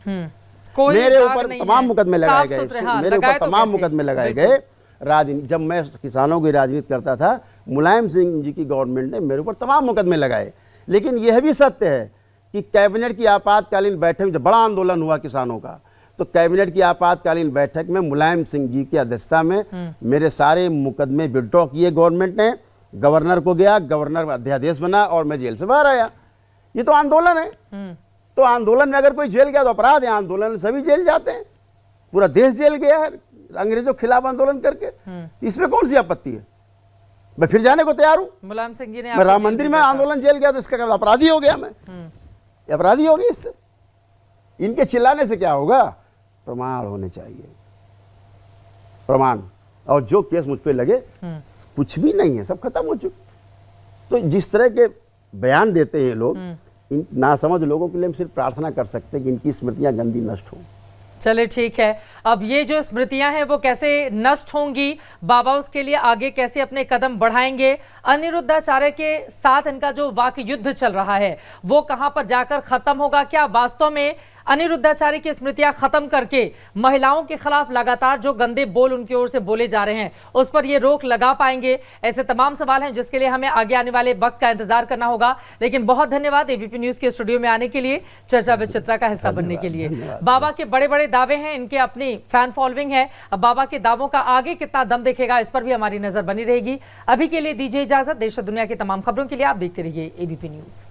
कोई मेरे दाग ऊपर नहीं तमाम है, मुकदमे लगाए साफ गए, सुथरे, हाँ, मेरे लगाए ऊपर तो तमाम गए थे, मुकदमे लगाए बिल्कुल। गए। राजनीति, जब मैं किसानों की राजनीति करता था, मुलायम सिंह जी की गवर्नमेंट ने मेरे ऊपर तमाम मुकदमे लगाए। लेकिन यह भी सत्य है कि कैबिनेट की आपातकालीन बैठक में जब बड़ा आंदोलन हुआ किसानों का, तो कैबिनेट की आपातकालीन बैठक में मुलायम सिंह जी की अध्यक्षता में मेरे सारे मुकदमे विड्रॉ किए गवर्नमेंट ने, गवर्नर को गया, गवर्नर अध्यादेश बना और मैं जेल से बाहर आया। ये तो आंदोलन है। तो आंदोलन में अगर कोई जेल गया तो अपराध है, आंदोलन में सभी जेल जाते हैं, पूरा देश जेल गया है अंग्रेजों के खिलाफ आंदोलन करके। इसमें कौन सी आपत्ति है? मैं फिर जाने को तैयार हूं। मुलायम सिंह जी ने, मैं राम मंदिर में आंदोलन जेल गया तो इसका अपराधी हो गया, मैं अपराधी हो गया इससे। इनके चिल्लाने से क्या होगा? प्रमाण होने चाहिए, प्रमाण। और जो केस मुझ पे लगे कुछ भी नहीं है, सब खत्म हो चुका। तो जिस तरह के बयान देते हैं लोग, इन नासमझ लोगों के लिए हम सिर्फ प्रार्थना कर सकते हैं कि इनकी स्मृतियां गंदी नष्ट हो। चले ठीक है, अब ये जो स्मृतियां हैं वो कैसे नष्ट होंगी, बाबा उसके लिए आगे कैसे अपने कदम बढ़ाएंगे, अनिरुद्धाचार्य के साथ इनका जो वाक युद्ध चल रहा है वो कहां पर जाकर खत्म होगा? क्या वास्तव में अनिरुद्धाचार्य की स्मृतियां खत्म करके महिलाओं के खिलाफ लगातार जो गंदे बोल उनकी ओर से बोले जा रहे हैं उस पर ये रोक लगा पाएंगे? ऐसे तमाम सवाल हैं जिसके लिए हमें आगे आने वाले वक्त का इंतजार करना होगा। लेकिन बहुत धन्यवाद एबीपी न्यूज के स्टूडियो में आने के लिए, चर्चा विद चित्रा का हिस्सा बनने के लिए। बाबा के बड़े बड़े दावे हैं, इनके अपनी फैन फॉलोइंग है। अब बाबा के दावों का आगे कितना दम दिखेगा इस पर भी हमारी नजर बनी रहेगी। अभी के लिए दीजिए इजाजत। देश और दुनिया की तमाम खबरों के लिए आप देखते रहिए एबीपी न्यूज।